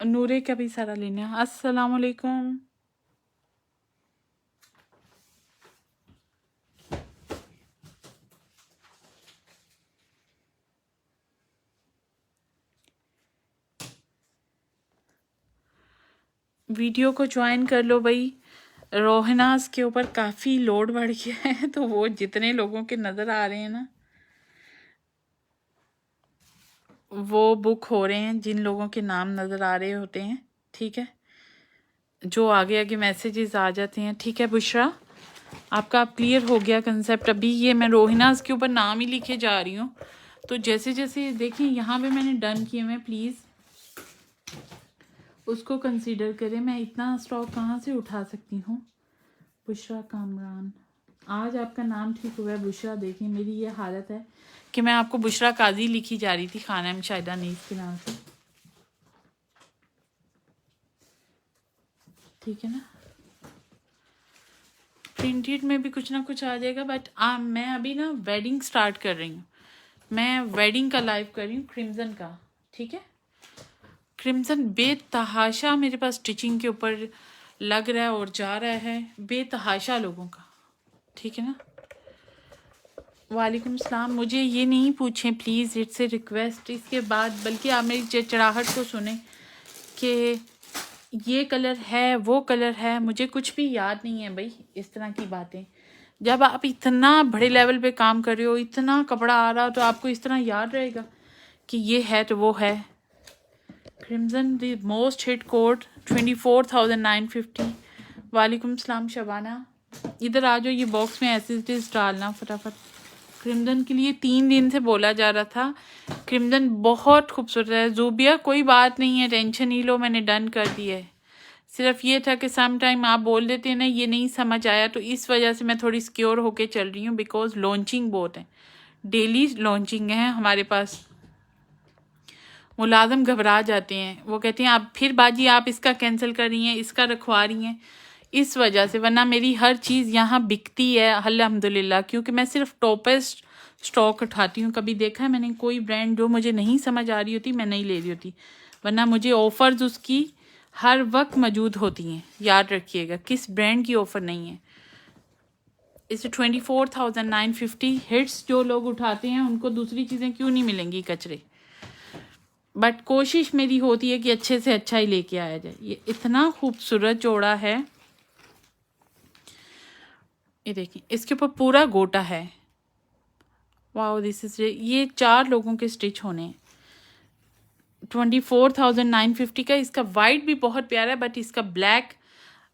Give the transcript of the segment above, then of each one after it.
नूरे का भी सारा लेना है। अस्सलाम वालेकुम। वीडियो को ज्वाइन कर लो भाई। रोहनास के ऊपर काफ़ी लोड बढ़ गया है, तो वो जितने लोगों के नज़र आ रहे हैं ना, वो बुक हो रहे हैं जिन लोगों के नाम नज़र आ रहे होते हैं। ठीक है, जो आगे आगे मैसेजेस आ जाते हैं। ठीक है बुशरा, आपका अब क्लियर हो गया कंसेप्ट। अभी ये मैं रोहिनास के ऊपर नाम ही लिखे जा रही हूँ, तो जैसे जैसे देखिए यहाँ पे मैंने डन किए हुए, प्लीज़ उसको कंसीडर करें। मैं इतना स्टॉक कहाँ से उठा सकती हूँ। बुशरा कामरान, आज आपका नाम ठीक हुआ है बुशरा। देखिए मेरी ये हालत है कि मैं आपको बुशरा काजी लिखी जा रही थी खाना में शायदा नीस के नाम से। ठीक है ना, प्रिंटेड में भी कुछ ना कुछ आ जाएगा। बट मैं अभी ना वेडिंग स्टार्ट कर रही हूँ। मैं वेडिंग का लाइव कर रही हूँ, क्रिम्जन का। ठीक है, क्रिम्जन बेतहाशा मेरे पास स्टिचिंग के ऊपर लग रहा है और जा रहा है, बेतहाशा लोगों का। ठीक है ना, वालेकुम सलाम। मुझे ये नहीं पूछें प्लीज़, इट्स ए रिक्वेस्ट इसके बाद, बल्कि आप मेरी चिड़चिड़ाहट को सुने कि ये कलर है वो कलर है। मुझे कुछ भी याद नहीं है भाई इस तरह की बातें। जब आप इतना बड़े लेवल पे काम कर रहे हो, इतना कपड़ा आ रहा हो, तो आपको इस तरह याद रहेगा कि ये है तो वो है। Crimson the most hit code 24,950। वालेकुम सलाम शबाना, इधर आ जाओ। ये बॉक्स में एसिडिटीज डालना फटाफट। क्रिम्जन के लिए 3 दिन से बोला जा रहा था। क्रिम्जन बहुत खूबसूरत है। जूबिया कोई बात नहीं है, टेंशन नहीं लो, मैंने डन कर दिया है। सिर्फ ये था कि सम टाइम आप बोल देते हैं ना, ये नहीं समझ आया, तो इस वजह से मैं थोड़ी सिक्योर होके चल रही हूँ। बिकॉज लॉन्चिंग बहुत है, डेली लॉन्चिंग है हमारे पास। मुलाजम घबरा जाते हैं, वो कहते हैं आप फिर बाजी आप इसका कैंसिल कर रही हैं, इसका रखवा रही हैं, इस वजह से। वरना मेरी हर चीज़ यहाँ बिकती है अल्हम्दुलिल्लाह, क्योंकि मैं सिर्फ टॉपेस्ट स्टॉक उठाती हूँ। कभी देखा है मैंने कोई ब्रांड जो मुझे नहीं समझ आ रही होती मैं नहीं ले रही होती, वरना मुझे ऑफ़र्स उसकी हर वक्त मौजूद होती हैं। याद रखिएगा, किस ब्रांड की ऑफ़र नहीं है। इसे 24,950 हिट्स जो लोग उठाते हैं उनको दूसरी चीज़ें क्यों नहीं मिलेंगी कचरे। बट कोशिश मेरी होती है कि अच्छे से अच्छा ही लेके आया जाए। ये इतना खूबसूरत जोड़ा है, ये देखिए इसके ऊपर पूरा गोटा है। वाओ दिस इज, ये 4 लोगों के स्टिच होने हैं। 24,950 का। इसका वाइट भी बहुत प्यारा है, बट इसका ब्लैक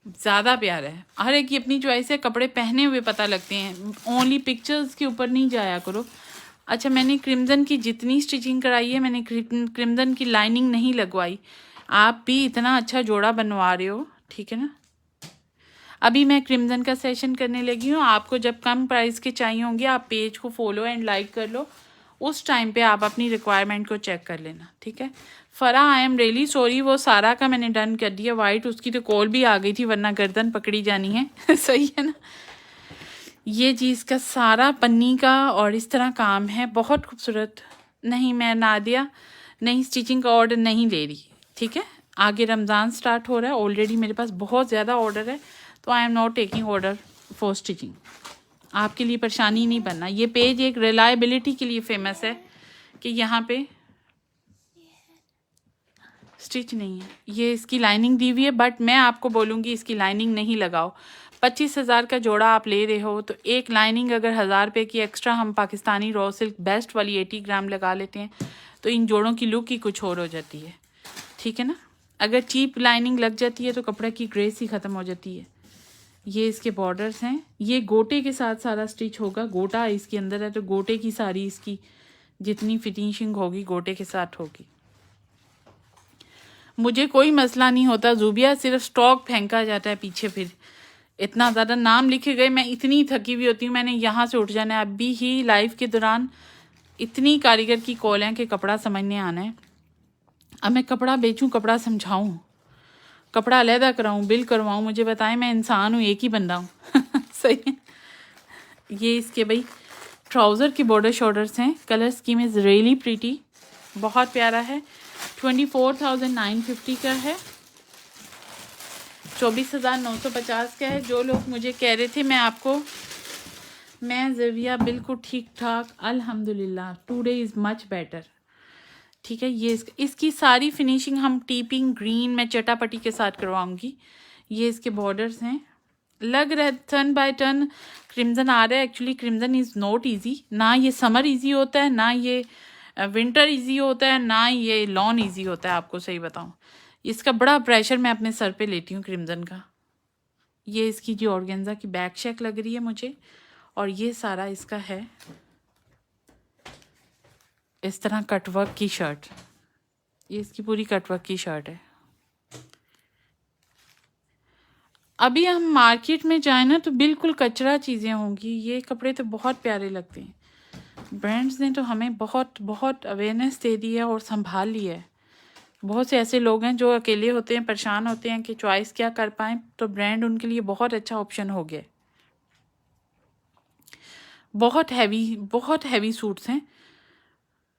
ज़्यादा प्यारा है। हर एक की अपनी चॉइस है, कपड़े पहने हुए पता लगते हैं, ओनली पिक्चर्स के ऊपर नहीं जाया करो। अच्छा, मैंने क्रिम्जन की जितनी स्टिचिंग कराई है, मैंने क्रिम्जन की लाइनिंग नहीं लगवाई। आप भी इतना अच्छा जोड़ा बनवा रहे हो, ठीक है ना। अभी मैं क्रिम्जन का सेशन करने लगी हूँ। आपको जब कम प्राइस के चाहिए होंगे, आप पेज को फॉलो एंड लाइक कर लो, उस टाइम पे आप अपनी रिक्वायरमेंट को चेक कर लेना, ठीक है। फरा, आई एम रियली सॉरी, वो सारा का मैंने डन कर दिया। वाइट उसकी तो कॉल भी आ गई थी, वरना गर्दन पकड़ी जानी है सही है ना। ये चीज़ का सारा पन्नी का और इस तरह काम है, बहुत खूबसूरत। नहीं, मैं नादिया नहीं स्टिचिंग का ऑर्डर नहीं ले रही, ठीक है। आगे रमज़ान स्टार्ट हो रहा है, ऑलरेडी मेरे पास बहुत ज़्यादा ऑर्डर है, तो I am not taking order for stitching. आपके लिए परेशानी नहीं बनना। ये पेज एक रिलायबिलिटी के लिए फेमस है कि यहाँ पे स्टिच नहीं है। ये इसकी लाइनिंग दी हुई है, बट मैं आपको बोलूँगी इसकी लाइनिंग नहीं लगाओ। 25,000 का जोड़ा आप ले रहे हो, तो एक लाइनिंग अगर 1000 रुपये की एक्स्ट्रा हम पाकिस्तानी रॉ सिल्क बेस्ट वाली 80 ग्राम लगा लेते हैं, तो इन जोड़ों की लुक ही कुछ और हो जाती है, ठीक है ना। अगर चीप लाइनिंग लग जाती है तो कपड़े की ग्रेस ही ख़त्म हो जाती है। ये इसके बॉर्डर्स हैं, ये गोटे के साथ सारा स्टिच होगा। गोटा इसके अंदर है, तो गोटे की सारी इसकी जितनी फिनिशिंग होगी गोटे के साथ होगी। मुझे कोई मसला नहीं होता जूबिया, सिर्फ स्टॉक फेंका जाता है पीछे। फिर इतना ज़्यादा नाम लिखे गए, मैं इतनी थकी हुई होती हूँ, मैंने यहाँ से उठ जाना है। अभी ही लाइव के दौरान इतनी कारीगर की कॉल है कि कपड़ा समझने आना है। अब मैं कपड़ा बेचूँ, कपड़ा समझाऊँ, कपड़ा अलहदा कराऊँ, बिल करवाऊँ, मुझे बताएं, मैं इंसान हूँ, एक ही बंदा हूँ सही है। ये इसके भाई ट्राउज़र के बॉर्डर शॉर्डर्स हैं। Colour scheme is really pretty, बहुत प्यारा है। 24,950 का है, 24,950 का है। जो लोग मुझे कह रहे थे मैं ज़ेविया बिल्कुल ठीक ठाक अल्हम्दुलिल्लाह, टुडे इज़ मच बेटर। ठीक है, ये इसकी सारी फिनिशिंग हम टीपिंग ग्रीन में चटापटी के साथ करवाऊंगी। ये इसके बॉर्डर्स हैं, लग रहा है टर्न बाय टर्न क्रिम्जन आ रहा है। Actually crimson is not easy, ना ये समर ईजी होता है, ना ये विंटर ईजी होता है, ना ये लॉन ईजी होता है। आपको सही बताऊं, इसका बड़ा प्रेशर मैं अपने सर पे लेती हूँ क्रिम्जन का। ये इसकी जो ऑर्गेन्जा की बैक शेक लग रही है मुझे, और ये सारा इसका है इस तरह कटवर्क की शर्ट। ये इसकी पूरी कटवर्क की शर्ट है। अभी हम मार्केट में जाए ना तो बिल्कुल कचरा चीज़ें होंगी। ये कपड़े तो बहुत प्यारे लगते हैं। ब्रांड्स ने तो हमें बहुत बहुत अवेयरनेस दे दी है और संभाल लिया है। बहुत से ऐसे लोग हैं जो अकेले होते हैं, परेशान होते हैं कि चॉइस क्या कर पाएँ, तो ब्रांड उनके लिए बहुत अच्छा ऑप्शन हो गया। बहुत हैवी सूट्स हैं,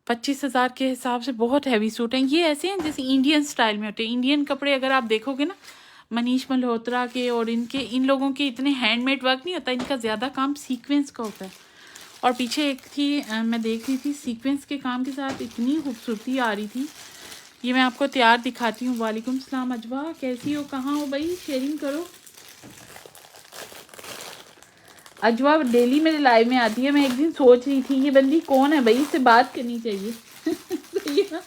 25,000 के हिसाब से बहुत हैवी सूट हैं। ये ऐसे हैं जैसे इंडियन स्टाइल में होते हैं। इंडियन कपड़े अगर आप देखोगे ना, मनीष मल्होत्रा के और इन लोगों के इतने हैंडमेड वर्क नहीं होता, इनका ज़्यादा काम सीक्वेंस का होता है। और पीछे एक थी मैं देख रही थी, सीक्वेंस के काम के साथ इतनी खूबसूरती आ रही थी। ये मैं आपको तैयार दिखाती हूँ। वालेकुम सलाम अजवा, कैसी हो, कहाँ हो भाई, शेयरिंग करो। अजवा डेली मेरे लाइव में आती है। मैं एक दिन सोच रही थी ये बंदी कौन है भाई, इससे बात करनी चाहिए। तो ये ना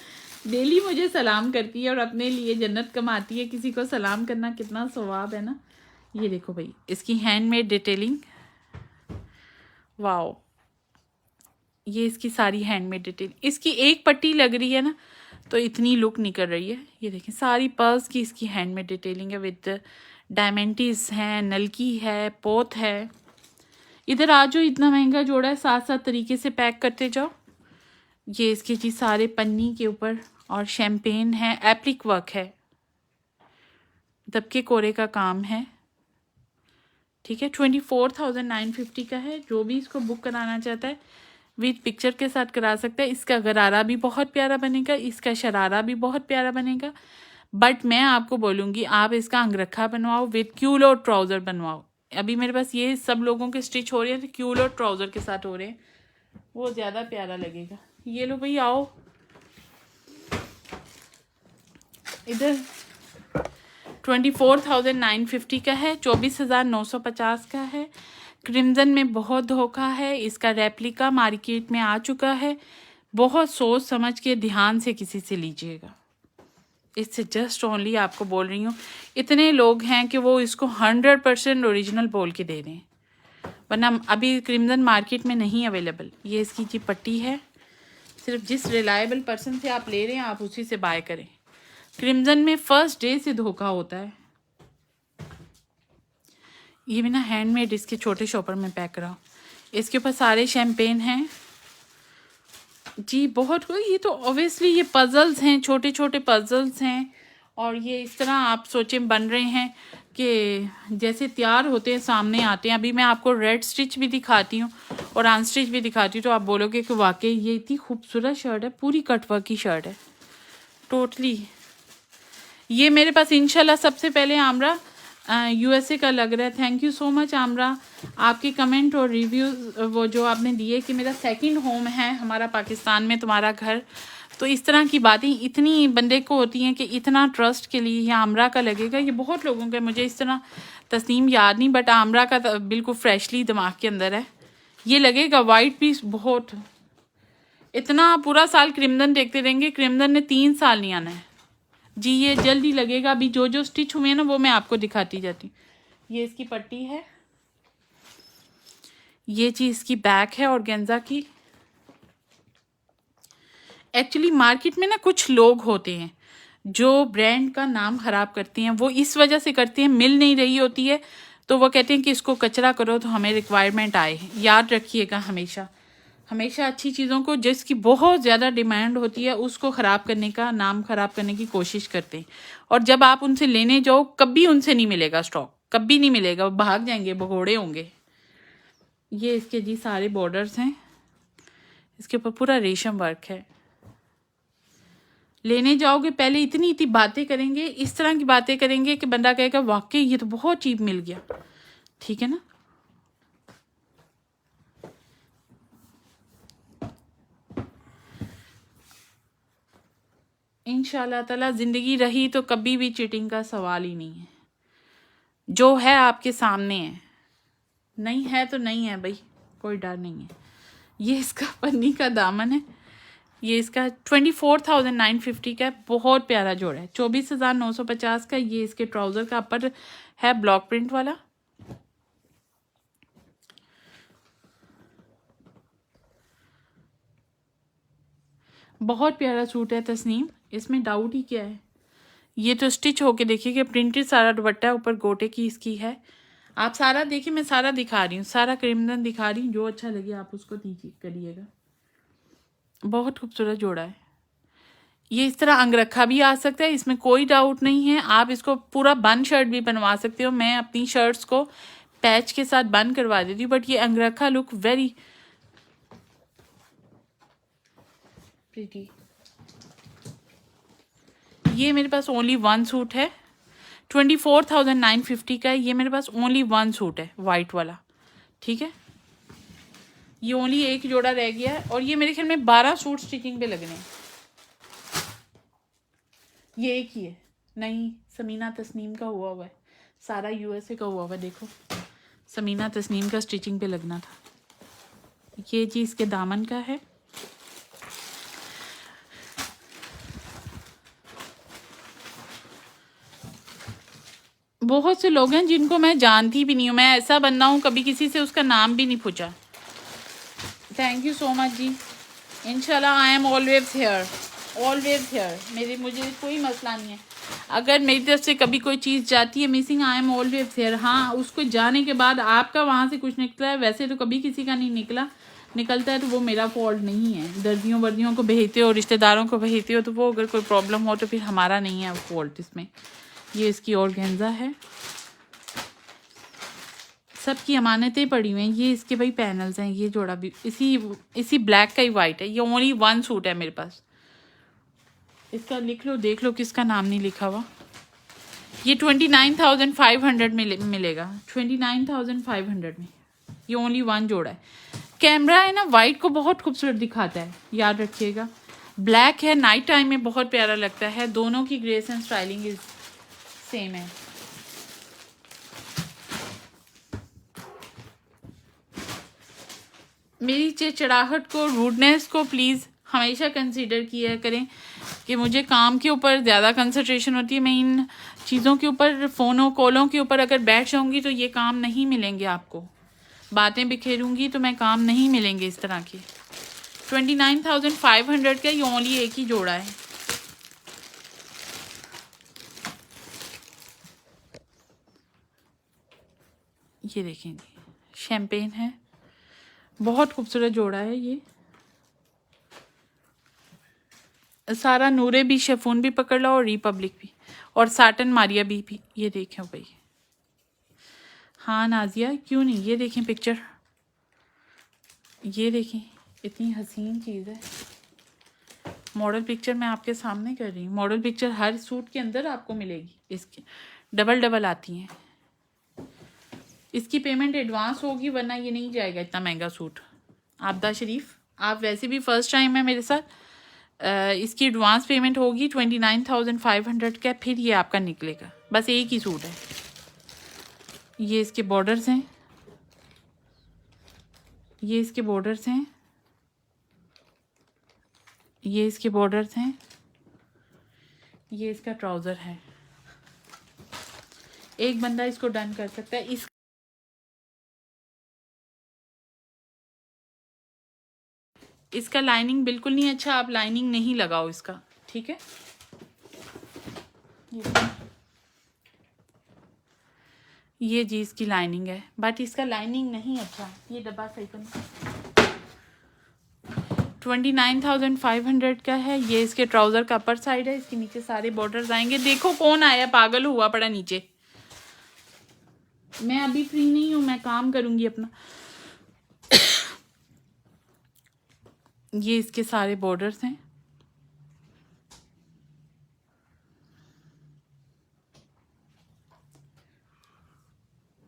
डेली मुझे सलाम करती है और अपने लिए जन्नत कमाती है। किसी को सलाम करना कितना सवाब है ना। ये देखो भाई, इसकी हैंडमेड डिटेलिंग, वाओ। ये इसकी सारी हैंडमेड डिटेल, इसकी एक पट्टी लग रही है ना तो इतनी लुक निकल रही है। ये देखें, सारी पर्स की इसकी हैंडमेड डिटेलिंग है, विद डायमेंटीज हैं, नलकी है, पोत है। इधर आ जाओ, इतना महंगा जोड़ा है, साथ साथ तरीके से पैक करते जाओ। ये इसके जी सारे पन्नी के ऊपर और शैम्पेन है, एप्लिक वर्क है, दबके कोरे का काम है। ठीक है, 24,950 का है। जो भी इसको बुक कराना चाहता है विद पिक्चर के साथ करा सकता है। इसका गरारा भी बहुत प्यारा बनेगा, इसका शरारा भी बहुत प्यारा बनेगा। बट मैं आपको बोलूँगी आप इसका अंगरखा बनवाओ, विद क्यूल और ट्राउज़र बनवाओ। अभी मेरे पास ये सब लोगों के स्टिच हो रहे हैं तो क्यूल और ट्राउज़र के साथ हो रहे हैं, वो ज़्यादा प्यारा लगेगा। ये लो भाई, आओ इधर। 24,950 का है, 24,950 का है। क्रिम्जन में बहुत धोखा है। इसका रेप्लिका मार्केट में आ चुका है। बहुत सोच समझ के ध्यान से किसी से लीजिएगा। इससे जस्ट ओनली आपको बोल रही हूँ, इतने लोग हैं कि वो इसको 100% ओरिजिनल बोल के दे रहे हैं, वरना अभी क्रिम्जन मार्केट में नहीं अवेलेबल। ये इसकी जी पट्टी है। सिर्फ जिस रिलायबल पर्सन से आप ले रहे हैं आप उसी से बाय करें। क्रिम्जन में फर्स्ट डे से धोखा होता है। ये भी ना हैंडमेड इसके छोटे शॉपर में पैक कराओ। इसके ऊपर सारे शैम्पेन हैं जी, बहुत। ये तो ऑब्वियसली ये पजल्स हैं, छोटे छोटे पजल्स हैं। और ये इस तरह आप सोचें बन रहे हैं कि जैसे तैयार होते हैं, सामने आते हैं। अभी मैं आपको रेड स्टिच भी दिखाती हूँ और अनस्टिच भी दिखाती हूँ, तो आप बोलोगे कि वाकई ये इतनी खूबसूरत शर्ट है। पूरी कटवर्क की शर्ट है टोटली। ये मेरे पास इंशाल्लाह सबसे पहले आमरा यूएसए का लग रहा है। थैंक यू सो मच आमरा, आपके कमेंट और रिव्यूज़ वो जो आपने दिए कि मेरा सेकंड होम है, हमारा पाकिस्तान में तुम्हारा घर। तो इस तरह की बातें इतनी बंदे को होती हैं कि इतना ट्रस्ट के लिए ये आमरा का लगेगा। ये बहुत लोगों का, मुझे इस तरह तस्नीम याद नहीं, बट आमरा का बिल्कुल फ्रेशली दिमाग के अंदर है। ये लगेगा वाइट पीस बहुत। इतना पूरा साल क्रिम्जन देखते रहेंगे, क्रिम्जन ने 3 साल नहीं आना है जी। ये जल्दी लगेगा। अभी जो जो स्टिच हुए हैं ना वो मैं आपको दिखाती जाती हूँ। ये इसकी पट्टी है, ये चीज़ इसकी बैक है ऑर्गेन्जा की। एक्चुअली मार्केट में ना कुछ लोग होते हैं जो ब्रांड का नाम खराब करते हैं। वो इस वजह से करते हैं, मिल नहीं रही होती है तो वो कहते हैं कि इसको कचरा करो तो हमें रिक्वायरमेंट आए। याद रखिएगा हमेशा हमेशा अच्छी चीज़ों को, जिसकी बहुत ज़्यादा डिमांड होती है, उसको ख़राब करने का, नाम ख़राब करने की कोशिश करते हैं। और जब आप उनसे लेने जाओ कभी उनसे नहीं मिलेगा स्टॉक, कभी नहीं मिलेगा, वो भाग जाएंगे, भगोड़े होंगे। ये इसके जी सारे बॉर्डर्स हैं, इसके ऊपर पूरा रेशम वर्क है। लेने जाओगे पहले इतनी इतनी बातें करेंगे, इस तरह की बातें करेंगे कि बंदा कहेगा वाकई ये तो बहुत चीप मिल गया। ठीक है ना। इंशाल्लाह ताला ज़िंदगी रही तो कभी भी चीटिंग का सवाल ही नहीं है। जो है आपके सामने है, नहीं है तो नहीं है भाई, कोई डर नहीं है। ये इसका पन्नी का दामन है, ये इसका 24,950 का है, बहुत प्यारा जोड़ा है। 24,950 का। ये इसके ट्राउज़र का अपर है ब्लॉक प्रिंट वाला। बहुत प्यारा सूट है तस्नीम, इसमें डाउट ही क्या है। ये तो स्टिच होके देखिए कि प्रिंटेड सारा दुपट्टा है, ऊपर गोटे की इसकी है। आप सारा देखिए, मैं सारा दिखा रही हूँ, सारा क्रिमदन दिखा रही हूँ। जो अच्छा लगे आप उसको दीजिए, करिएगा। बहुत खूबसूरत जोड़ा है। ये इस तरह अंगरखा भी आ सकता है, इसमें कोई डाउट नहीं है। आप इसको पूरा बन शर्ट भी बनवा सकते हो। मैं अपनी शर्ट्स को पैच के साथ बन करवा देती हूँ, बट ये अंगरखा लुक वेरी प्रीटी। ये मेरे पास ओनली वन सूट है, 24,950 का है। ये मेरे पास ओनली वन सूट है, वाइट वाला। ठीक है, ये ओनली एक जोड़ा रह गया है, और ये मेरे ख्याल में 12 सूट स्टिचिंग पे लगने हैं। ये एक ही है, नहीं समीना तस्नीम का हुआ है, सारा यूएसए का हुआ है। देखो, समीना तस्नीम का स्टिचिंग पे लगना था। ये जी इसके दामन का है। बहुत से लोग हैं जिनको मैं जानती भी नहीं हूँ। मैं ऐसा बनना हूँ, कभी किसी से उसका नाम भी नहीं पूछा। Thank you so much ji. इंशाल्लाह I am always here, always here. मुझे कोई मसला नहीं है। अगर मेरी तरफ से कभी कोई चीज़ जाती है missing, I am always here. हाँ, उसको जाने के बाद आपका वहाँ से कुछ निकला है, वैसे तो कभी किसी का नहीं निकलता है तो वो मेरा फॉल्ट नहीं है। दर्जियों वर्दियों को भेजते हो, रिश्तेदारों को भेजते हो, तो वो अगर कोई प्रॉब्लम हो तो फिर हमारा नहीं है फॉल्ट इसमें। ये इसकी ऑर्गेन्जा है, सबकी अमानतें पड़ी हुई हैं। ये इसके भाई पैनल्स हैं। ये जोड़ा भी इसी ब्लैक का ही वाइट है। ये ओनली वन सूट है मेरे पास। इसका लिख लो, देख लो किसका नाम नहीं लिखा हुआ। ये 29,500 में मिलेगा, 29,500 में। ये ओनली वन जोड़ा है। कैमरा है ना, वाइट को बहुत खूबसूरत दिखाता है, याद रखिएगा। ब्लैक है, नाइट टाइम में बहुत प्यारा लगता है। दोनों की grace and styling is same है। मेरी चिड़चिड़ाहट को, रूडनेस को प्लीज़ हमेशा कंसीडर किया करें कि मुझे काम के ऊपर ज़्यादा कंसंट्रेशन होती है। मैं इन चीज़ों के ऊपर, फ़ोनों कॉलों के ऊपर अगर बैठ जाऊँगी तो ये काम नहीं मिलेंगे आपको। बातें बिखेरूँगी तो मैं काम नहीं मिलेंगे इस तरह के। 29,500 का ये ओनली एक ही जोड़ा है। ये देखेंगे, शैम्पेन है, बहुत खूबसूरत जोड़ा है ये। सारा नूरे भी, शेफून भी पकड़ लो, और रिपब्लिक भी, और साटन मारिया भी। ये देखें भाई। हाँ नाजिया, क्यों नहीं। ये देखें पिक्चर, ये देखें, इतनी हसीन चीज़ है। मॉडल पिक्चर मैं आपके सामने कर रही हूँ। मॉडल पिक्चर हर सूट के अंदर आपको मिलेगी। इसकी डबल आती हैं। इसकी पेमेंट एडवांस होगी, वरना ये नहीं जाएगा इतना महंगा सूट। आबदा शरीफ, आप वैसे भी फर्स्ट टाइम है मेरे साथ। इसकी एडवांस पेमेंट होगी 29,500 का, फिर ये आपका निकलेगा। बस एक ही सूट है। ये इसके बॉर्डर्स हैं, ये इसके बॉर्डर्स हैं, ये इसके बॉर्डर्स हैं, ये इसका ट्राउज़र है। एक बंदा इसको डन कर सकता है। इसका लाइनिंग बिल्कुल नहीं अच्छा, आप लाइनिंग नहीं लगाओ इसका, ठीक है। ये जी इसकी लाइनिंग है, बट इसका लाइनिंग नहीं अच्छा। ये डब्बा सही करना। 29,500 का है। ये इसके ट्राउज़र का अपर साइड है। इसके नीचे सारे बॉर्डर्स आएंगे। देखो कौन आया, पागल हुआ पड़ा नीचे। मैं अभी फ्री नहीं हूँ, मैं काम करूँगी अपना। ये इसके सारे बॉर्डर्स हैं।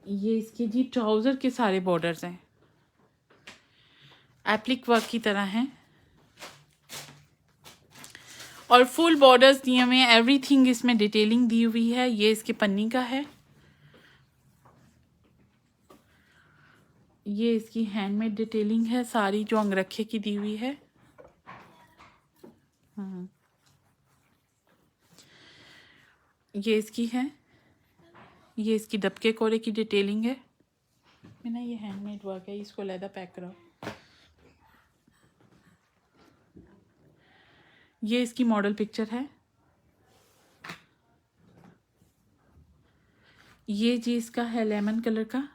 ये इसके जी ट्राउज़र के सारे बॉर्डर्स हैं, एप्लिक वर्क की तरह हैं और फुल बॉर्डर्स दिए हुए हैं। एवरीथिंग इसमें डिटेलिंग दी हुई है। ये इसके पन्नी का है। ये इसकी हैंडमेड डिटेलिंग है सारी, जो अंगरखे की दी हुई है। ये इसकी है, ये इसकी दबके कोरे की डिटेलिंग है। मैं ना ये हैंडमेड वर्क है, इसको लैदा पैक कराओ। ये इसकी मॉडल पिक्चर है। ये जी इसका है लेमन कलर का।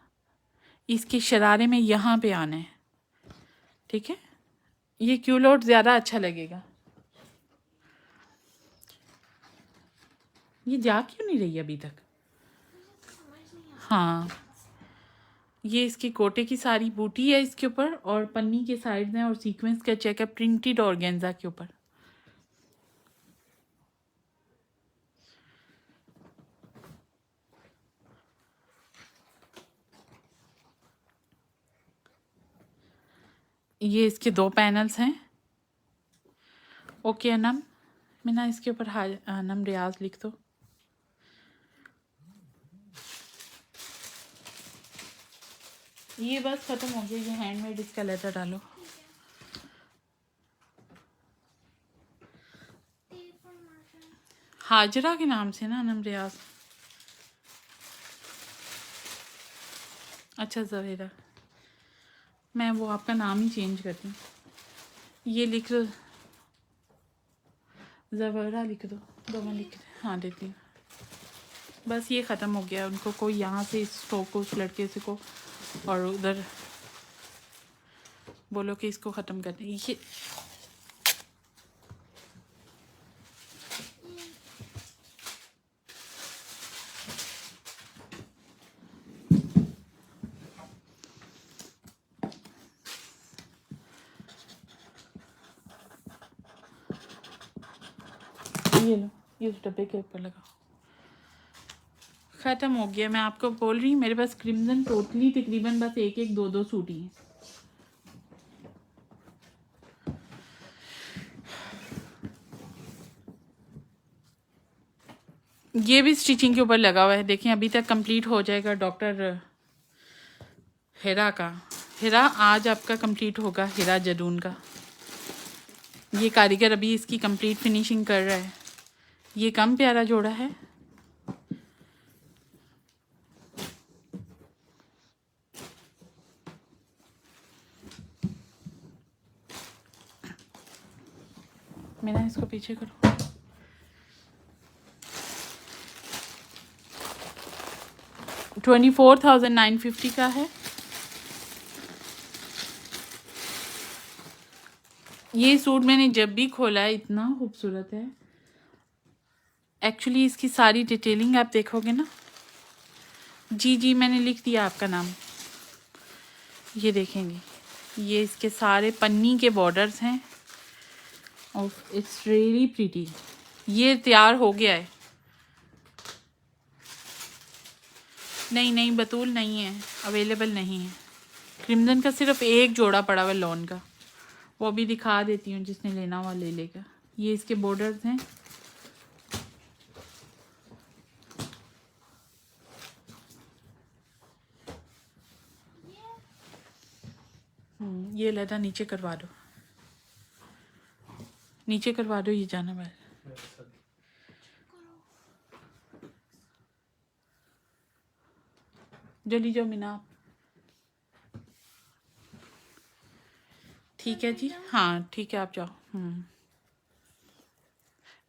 इसके शरारे में यहाँ पे आना है, ठीक है। ये क्यूलोट ज़्यादा अच्छा लगेगा। ये जा क्यों नहीं रही अभी तक? हाँ, ये इसकी कोटे की सारी बूटी है इसके ऊपर और पन्नी के साइड में और सीक्वेंस का चेक है प्रिंटेड ऑर्गेन्जा के ऊपर। ये इसके 2 पैनल्स हैं। ओके अनम, मैं ना इसके ऊपर अनम रियाज लिख दो। ये बस ख़त्म हो गया। ये हैंडमेड इसका लेटर डालो। हाजरा के नाम से ना अनम रियाज। अच्छा ज़वेरा, मैं वो आपका नाम ही चेंज करती हूँ। ये लिख दो, ज़वेरा लिख दो। मैं लिख, हाँ देती हूँ। बस ये ख़त्म हो गया। उनको कोई यहाँ से इस स्टॉक को उस लड़के से को और उधर बोलो कि इसको ख़त्म कर दें। ये लो, ये उस डब्बे के ऊपर लगाओ। ख़त्म हो गया। मैं आपको बोल रही हूँ मेरे पास क्रिम्जन टोटली तकरीबन बस एक एक 2 सूट ही हैं। ये भी स्टिचिंग के ऊपर लगा हुआ है। देखें अभी तक कंप्लीट हो जाएगा डॉक्टर हिरा का। हिरा आज आपका कंप्लीट होगा, हिरा जदून का। ये कारीगर अभी इसकी कंप्लीट फिनिशिंग कर रहा है। ये कम प्यारा जोड़ा है। मेरा इसको पीछे करो। $24,950 का है। ये सूट मैंने जब भी खोला है इतना खूबसूरत है। एक्चुअली इसकी सारी डिटेलिंग आप देखोगे ना। जी मैंने लिख दिया आपका नाम। ये देखेंगे, ये इसके सारे पन्नी के बॉर्डर्स हैं और इट्स रियली प्रीटी। ये तैयार हो गया है। नहीं बतूल नहीं है, अवेलेबल नहीं है। क्रिम्जन का सिर्फ एक जोड़ा पड़ा हुआ लॉन का, वो भी दिखा देती हूँ, जिसने लेना हुआ ले लेगा। ये इसके बॉर्डर्स हैं। ये लहदा नीचे करवा दो, नीचे करवा दो। ये जाना बाहर। जल्दी जाओ मीना। ठीक है जी, हाँ ठीक है, आप जाओ।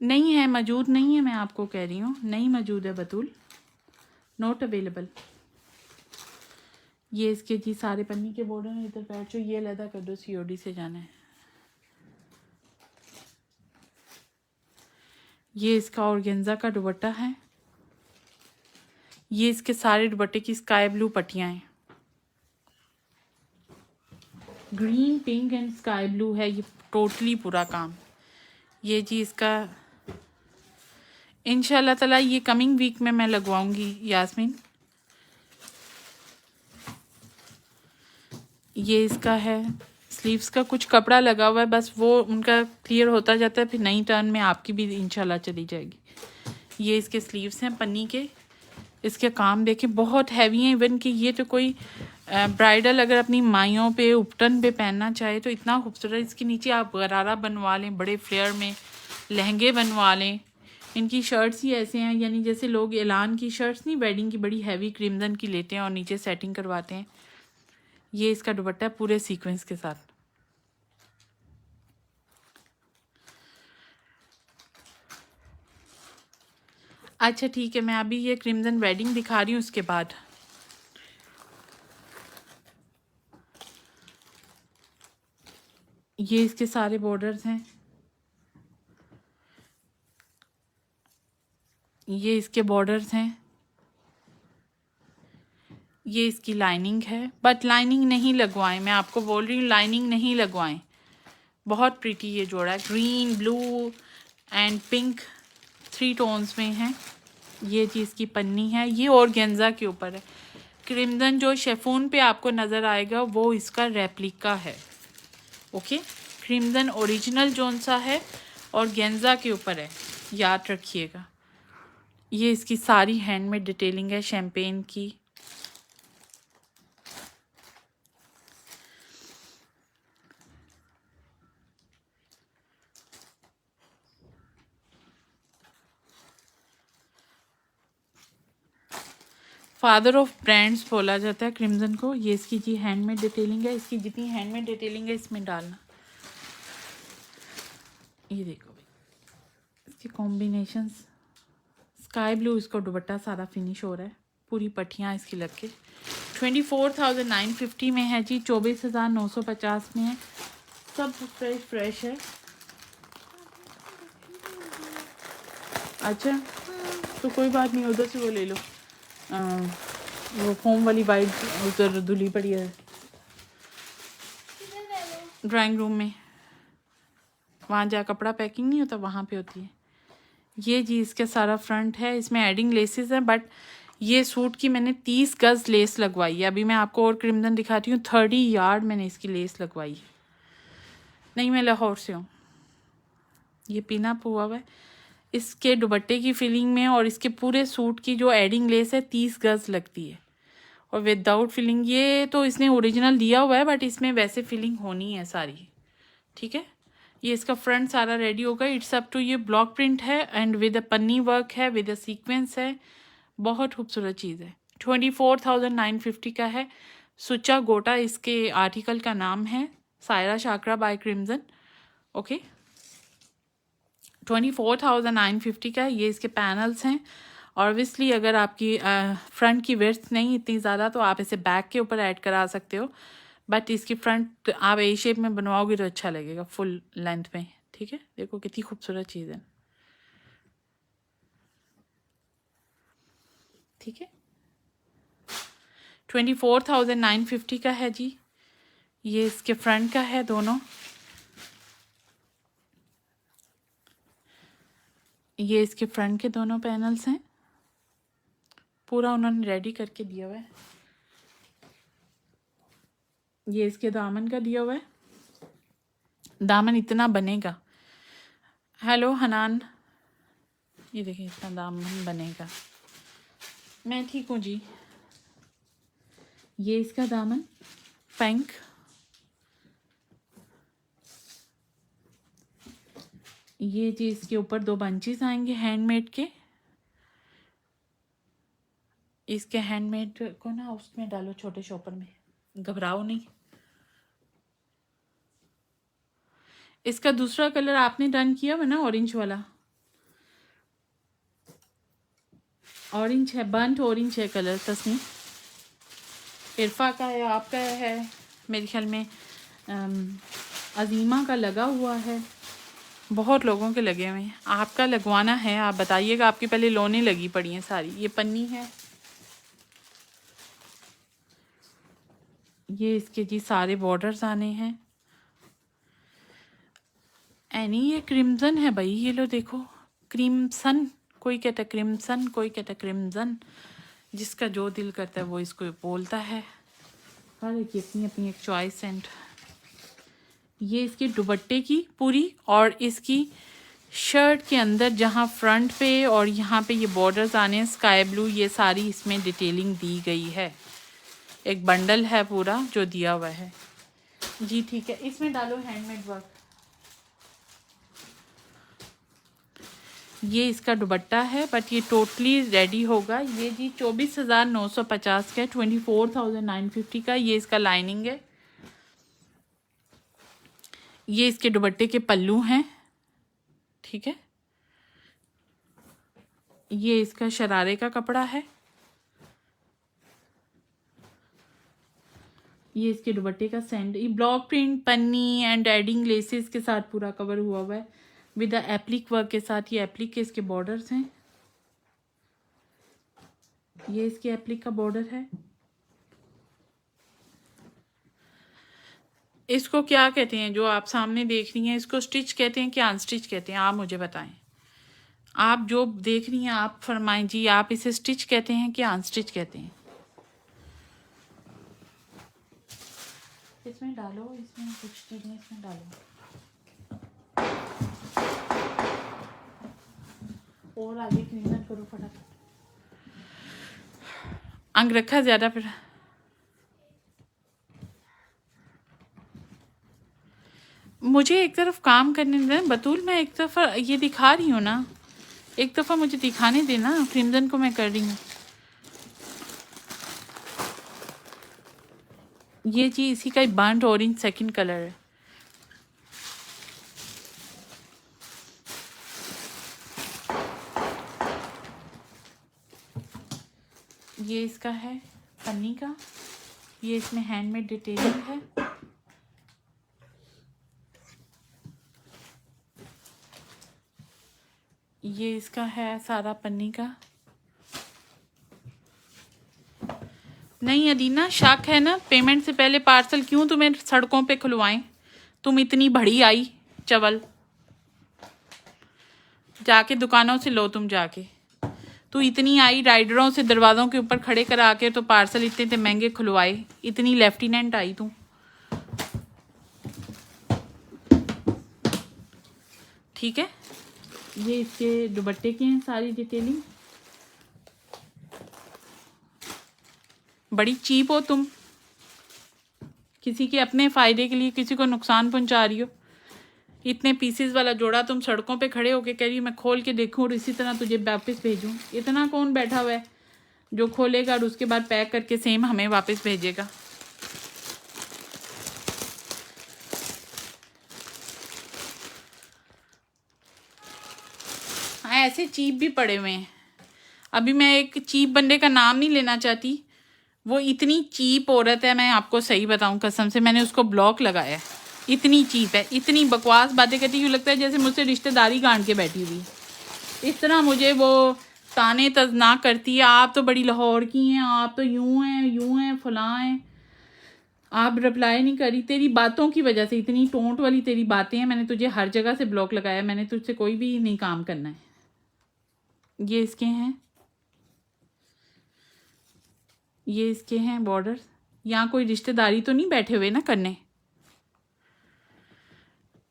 नहीं है, मौजूद नहीं है। मैं आपको कह रही हूँ नहीं मौजूद है बतूल, नॉट अवेलेबल। ये इसके जी सारे पन्नी के बॉर्डर हैं। इधर बैठ जाओ। ये अलहदा कर दो, COD से जाना है। ये इसका ऑर्गेन्जा का दुपट्टा है। ये इसके सारे दुपट्टे की स्काई ब्लू पट्टियाँ हैं। Green, pink and sky blue है ये टोटली पूरा काम। ये जी इसका इंशाल्लाह ताला ये कमिंग वीक में मैं लगवाऊंगी यास्मीन। ये इसका है, स्लीव्स का कुछ कपड़ा लगा हुआ है, बस वो उनका क्लियर होता जाता है, फिर नई टर्न में आपकी भी इंशाल्लाह चली जाएगी। ये इसके स्लीव्स हैं पन्नी के। इसके काम देखें बहुत हैवी हैं, इवन कि ये तो कोई ब्राइडल अगर अपनी माइयों पे उपटन पे पहनना चाहे तो इतना खूबसूरत। इसके नीचे आप गरारा बनवा लें, बड़े फ्लेयर में लहंगे बनवा लें। इनकी शर्ट्स ही ऐसे हैं, यानी जैसे लोग ऐलान की शर्ट्स नहीं, वेडिंग की बड़ी हैवी क्रिम्जन की लेते हैं और नीचे सेटिंग करवाते हैं। ये इसका दुपट्टा है पूरे सीक्वेंस के साथ। अच्छा ठीक है, मैं अभी ये क्रिम्जन वेडिंग दिखा रही हूँ, उसके बाद ये इसके सारे बॉर्डर्स हैं। ये इसके बॉर्डर्स हैं। ये इसकी लाइनिंग है, बट लाइनिंग नहीं लगवाएं, मैं आपको बोल रही हूँ लाइनिंग नहीं लगवाएं। बहुत प्रीटी ये जोड़ा है, green blue and pink 3 tones में है। ये चीज़ की पन्नी है, ये ऑर्गेन्जा के ऊपर है। क्रिम्जन जो शेफून पे आपको नज़र आएगा वो इसका रेप्लिका है। ओके, क्रिम्जन ओरिजिनल जोन सा है और गेंजा के ऊपर है, याद रखिएगा। ये इसकी सारी हैंडमेड डिटेलिंग है शैम्पेन की। फादर ऑफ ब्रांड्स बोला जाता है क्रिम्जन को। ये इसकी जी हैंडमेड डिटेलिंग है, इसकी जितनी हैंडमेड डिटेलिंग है इसमें डालना। ये देखो भाई इसके कॉम्बिनेशंस, स्काई ब्लू इसको दुपट्टा सारा फिनिश हो रहा है, पूरी पट्टियाँ इसकी लग के। 24,950 में है जी, 24,950 में है। सब फ्रेश है। अच्छा तो कोई बात नहीं, उधर से वो ले लो, वो फोम वाली वाइट उधर धुली पड़ी है ड्राइंग रूम में, वहाँ जहाँ कपड़ा पैकिंग नहीं होता वहाँ पे होती है। ये जी इसका सारा फ्रंट है, इसमें एडिंग लेसेस हैं, बट ये सूट की मैंने 30 गज लेस लगवाई है। अभी मैं आपको और क्रिम्जन दिखाती हूँ, 30 यार्ड मैंने इसकी लेस लगवाई है। नहीं, मैं लाहौर से हूँ। ये पिन अप हुआ हुआ है इसके दुपट्टे की फिलिंग में, और इसके पूरे सूट की जो एडिंग लेस है 30 गज लगती है, और विदाउट फिलिंग। ये तो इसने ओरिजिनल दिया हुआ है, बट इसमें वैसे फिलिंग होनी है सारी, ठीक है। ये इसका फ्रंट सारा रेडी होगा। इट्स अप टू, ये ब्लॉक प्रिंट है एंड विद अ पन्नी वर्क है, विद अ सीक्वेंस है, बहुत खूबसूरत चीज़ है। 24,950 का है। सुचा गोटा इसके आर्टिकल का नाम है, Saira Shakra by Crimson. Okay, 24,950 का है। ये इसके पैनल्स हैं। ऑब्वियसली अगर आपकी फ्रंट की विड्थ नहीं इतनी ज़्यादा तो आप इसे बैक के ऊपर ऐड करा सकते हो, बट इसकी फ्रंट आप ए शेप में बनवाओगे तो अच्छा लगेगा फुल लेंथ में, ठीक है। देखो कितनी खूबसूरत चीज़ है, ठीक है। 24,950 का है जी। ये इसके फ्रंट का है दोनों। ये इसके फ्रंट के दोनों पैनल्स हैं, पूरा उन्होंने रेडी करके दिया हुआ है। ये इसके दामन का दिया हुआ है, दामन इतना बनेगा। हेलो हनान, ये देखिए इतना दामन बनेगा। मैं ठीक हूँ जी। ये इसका दामन पैंक, ये जी इसके ऊपर 2 बंचेस आएंगे हैंडमेड के। इसके हैंडमेड को ना उसमें डालो, छोटे शॉपर में, घबराओ नहीं। इसका दूसरा कलर आपने डन किया हुआ ना, ऑरेंज वाला, ऑरेंज है, बर्न्ट ऑरेंज है कलर। तस्नी इरफा का है, आपका है, मेरे ख्याल में अजीमा का लगा हुआ है, बहुत लोगों के लगे हुए हैं। आपका लगवाना है, आप बताइएगा। आपकी पहले लोने लगी पड़ी हैं सारी। ये पन्नी है, ये इसके जी सारे बॉर्डर्स आने हैं। एनी ये क्रिम्जन है भाई, ये लो देखो, क्रिम्सन, कोई कहता क्रिम्सन, कोई कहता क्रिम्जन, जिसका जो दिल करता है वो इसको बोलता है। हर एक की अपनी अपनी एक चॉइस। एंड ये इसके दुपट्टे की पूरी, और इसकी शर्ट के अंदर जहाँ फ्रंट पे और यहाँ पे ये बॉर्डर्स आने हैं स्काई ब्लू, ये सारी इसमें डिटेलिंग दी गई है। एक बंडल है पूरा जो दिया हुआ है जी। ठीक है, इसमें डालो हैंडमेड वर्क। ये इसका दुपट्टा है, बट ये टोटली रेडी होगा। ये जी 24,950 का है, 24,950 का। ये इसका लाइनिंग है। ये इसके दुपट्टे के पल्लू हैं, ठीक है। ये इसका शरारे का कपड़ा है। ये इसके दुपट्टे का सेंड, ये ब्लॉक प्रिंट पन्नी एंड एडिंग लेसेस के साथ पूरा कवर हुआ हुआ है विद द एप्लिक वर्क के साथ। ये एप्लिक के इसके बॉर्डर्स हैं। ये इसके एप्लिक का बॉर्डर है। इसको क्या कहते हैं जो आप सामने देख रही हैं, इसको स्टिच कहते हैं कि अनस्टिच कहते हैं? आप मुझे बताएं। आप जो देख रही हैं आप फरमाएं जी, आप इसे स्टिच कहते हैं कि अनस्टिच कहते हैं? इसमें डालो, इसमें कुछ चीज़ें इसमें डालो और आगे क्लीनर करो फटाफट। अंग रखा ज़्यादा फिर। मुझे एक तरफ काम करने दें बतूल, मैं एक दफ़ा ये दिखा रही हूँ ना, एक दफ़ा मुझे दिखाने देना। क्रिम्जन को मैं कर रही हूँ। ये जी इसी का बर्न्ट ऑरेंज सेकंड कलर है। ये इसका है पन्नी का। ये इसमें हैंडमेड डिटेलिंग है। ये इसका है सारा पन्नी का। नहीं अदीना, शक है ना? पेमेंट से पहले पार्सल क्यों तुम्हें सड़कों पे खुलवाएं? तुम इतनी बड़ी आई चवल, जाके दुकानों से लो। तुम जाके, तू इतनी आई राइडरों से दरवाज़ों के ऊपर खड़े करा के तो पार्सल इतने इतने महंगे खुलवाए। इतनी लेफ्टिनेंट आई तू, ठीक है। ये इसके दुपट्टे की हैं सारी डिटेलिंग। बड़ी चीप हो तुम, किसी के अपने फ़ायदे के लिए किसी को नुकसान पहुंचा रही हो। इतने पीसेस वाला जोड़ा तुम सड़कों पे खड़े होके कह रही हो मैं खोल के देखूं और इसी तरह तुझे वापस भेजूं। इतना कौन बैठा हुआ है जो खोलेगा और उसके बाद पैक करके सेम हमें वापस भेजेगा? हाँ, ऐसे चीप भी पड़े हुए हैं। अभी मैं एक चीप बंदे का नाम नहीं लेना चाहती, वो इतनी चीप औरत है, मैं आपको सही बताऊं कसम से, मैंने उसको ब्लॉक लगाया है। इतनी चीप है, इतनी बकवास बातें करती, यूँ लगता है जैसे मुझसे रिश्तेदारी गांड के बैठी हुई। इस तरह मुझे वो ताने तजना करती है, आप तो बड़ी लाहौर की हैं, आप तो यूं हैं फलां हैं। आप रिप्लाई नहीं करी, तेरी बातों की वजह से, इतनी टोंट वाली तेरी बातें हैं, मैंने तुझे हर जगह से ब्लॉक लगाया। मैंने तुझसे कोई भी नहीं काम करना है। ये इसके हैं, ये इसके हैं बॉर्डर्स। यहाँ कोई रिश्तेदारी तो नहीं बैठे हुए ना करने।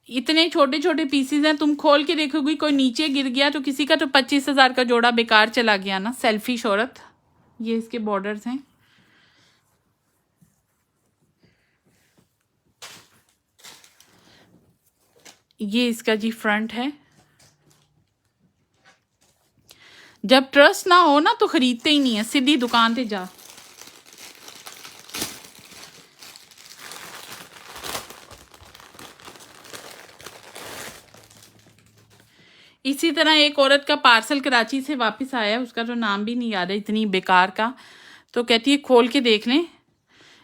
इतने छोटे छोटे पीसीज हैं, तुम खोल के देखोगी कोई नीचे गिर गया तो किसी का तो 25,000 का जोड़ा बेकार चला गया ना, सेल्फिश औरत। ये इसके बॉर्डर्स हैं। ये इसका जी फ्रंट है। जब ट्रस्ट ना हो ना तो खरीदते ही नहीं है, सीधी दुकान पे जा। इसी तरह एक औरत का पार्सल कराची से वापस आया, उसका तो नाम भी नहीं याद है, इतनी बेकार का। तो कहती है खोल के देख लें।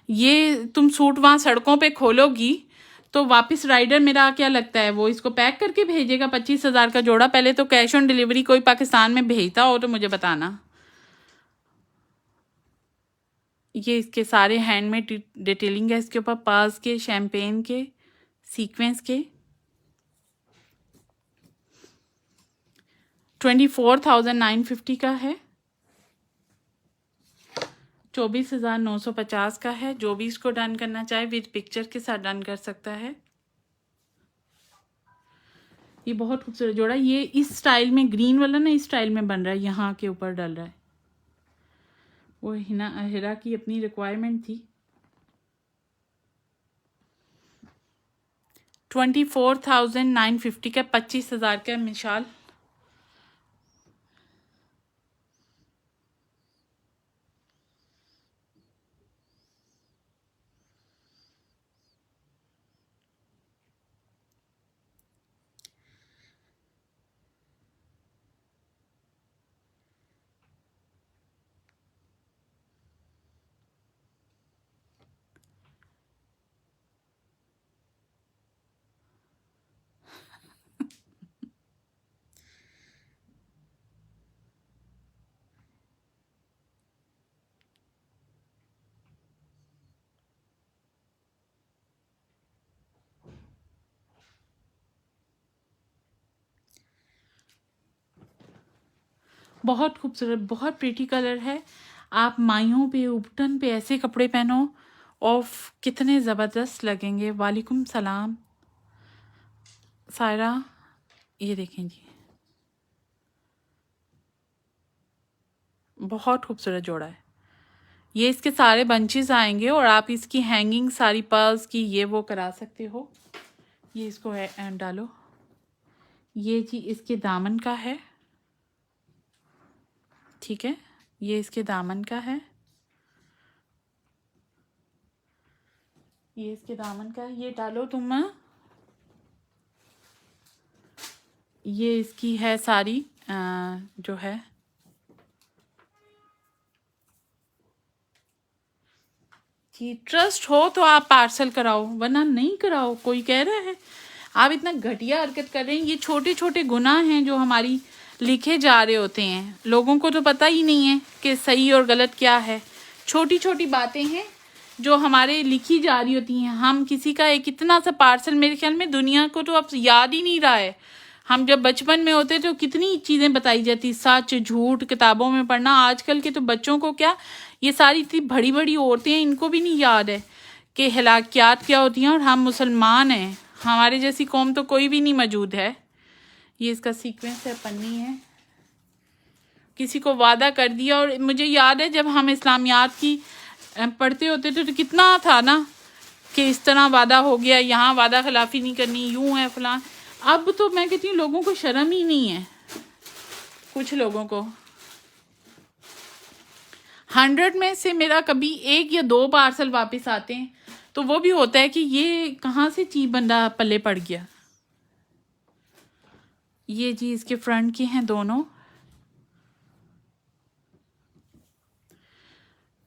ये तुम सूट वहाँ सड़कों पे खोलोगी तो वापस राइडर मेरा क्या लगता है वो इसको पैक करके भेजेगा 25,000 का जोड़ा। पहले तो कैश ऑन डिलीवरी कोई पाकिस्तान में भेजता हो तो मुझे बताना। ये इसके सारे हैंडमेड डिटेलिंग है इसके ऊपर, पर्ल्स के, शैम्पेन के, सीक्वेंस के। 24,950 का है। 24,950 का है। जो भी इसको डन करना चाहे विद पिक्चर के साथ डन कर सकता है। ये बहुत खूबसूरत जोड़ा। ये इस स्टाइल में, ग्रीन वाला ना इस स्टाइल में बन रहा है, यहाँ के ऊपर डल रहा है। वो हिरा की अपनी रिक्वायरमेंट थी। 24,950 का, 25,000 का मिसाल। बहुत खूबसूरत, बहुत प्रीटी कलर है। आप माइयों पे, उपटन पे ऐसे कपड़े पहनो और कितने ज़बरदस्त लगेंगे। वालेकुम सलाम सायरा। ये देखें जी, बहुत खूबसूरत जोड़ा है। ये इसके सारे बंचेस आएंगे और आप इसकी हैंगिंग सारी पर्ल्स की ये वो करा सकते हो। ये इसको डालो। ये जी इसके दामन का है, ठीक है। ये इसके दामन का है, ये इसके दामन का है। ये डालो तुम। ये इसकी है सारी जो है कि ट्रस्ट हो तो आप पार्सल कराओ, वरना नहीं कराओ। कोई कह रहा है आप इतना घटिया हरकत कर रहे हैं। ये छोटे छोटे गुनाह हैं जो हमारी लिखे जा रहे होते हैं। लोगों को तो पता ही नहीं है कि सही और गलत क्या है। छोटी छोटी बातें हैं जो हमारे लिखी जा रही होती हैं। हम किसी का एक इतना सा पार्सल, मेरे ख्याल में दुनिया को तो अब याद ही नहीं रहा है। हम जब बचपन में होते तो कितनी चीज़ें बताई जाती, सच झूठ किताबों में पढ़ना। आजकल के तो बच्चों को क्या, ये सारी इतनी बड़ी बड़ी औरतें हैं, इनको भी नहीं याद है कि हलाकियात क्या होती हैं। और हम मुसलमान हैं, हमारे जैसी कौम तो कोई भी नहीं मौजूद है। ये इसका सीक्वेंस है, पन्नी है। किसी को वादा कर दिया, और मुझे याद है जब हम इस्लामियात की पढ़ते होते थे तो कितना था ना कि इस तरह वादा हो गया, यहाँ वादा खिलाफी नहीं करनी, यूं है फलां। अब तो मैं कहती हूँ लोगों को शर्म ही नहीं है। कुछ लोगों को 100 में से मेरा कभी 1 या 2 पार्सल वापस आते हैं, तो वो भी होता है कि ये कहाँ से चीज बंदा पल्ले पड़ गया। ये जी इसके फ्रंट के हैं दोनों।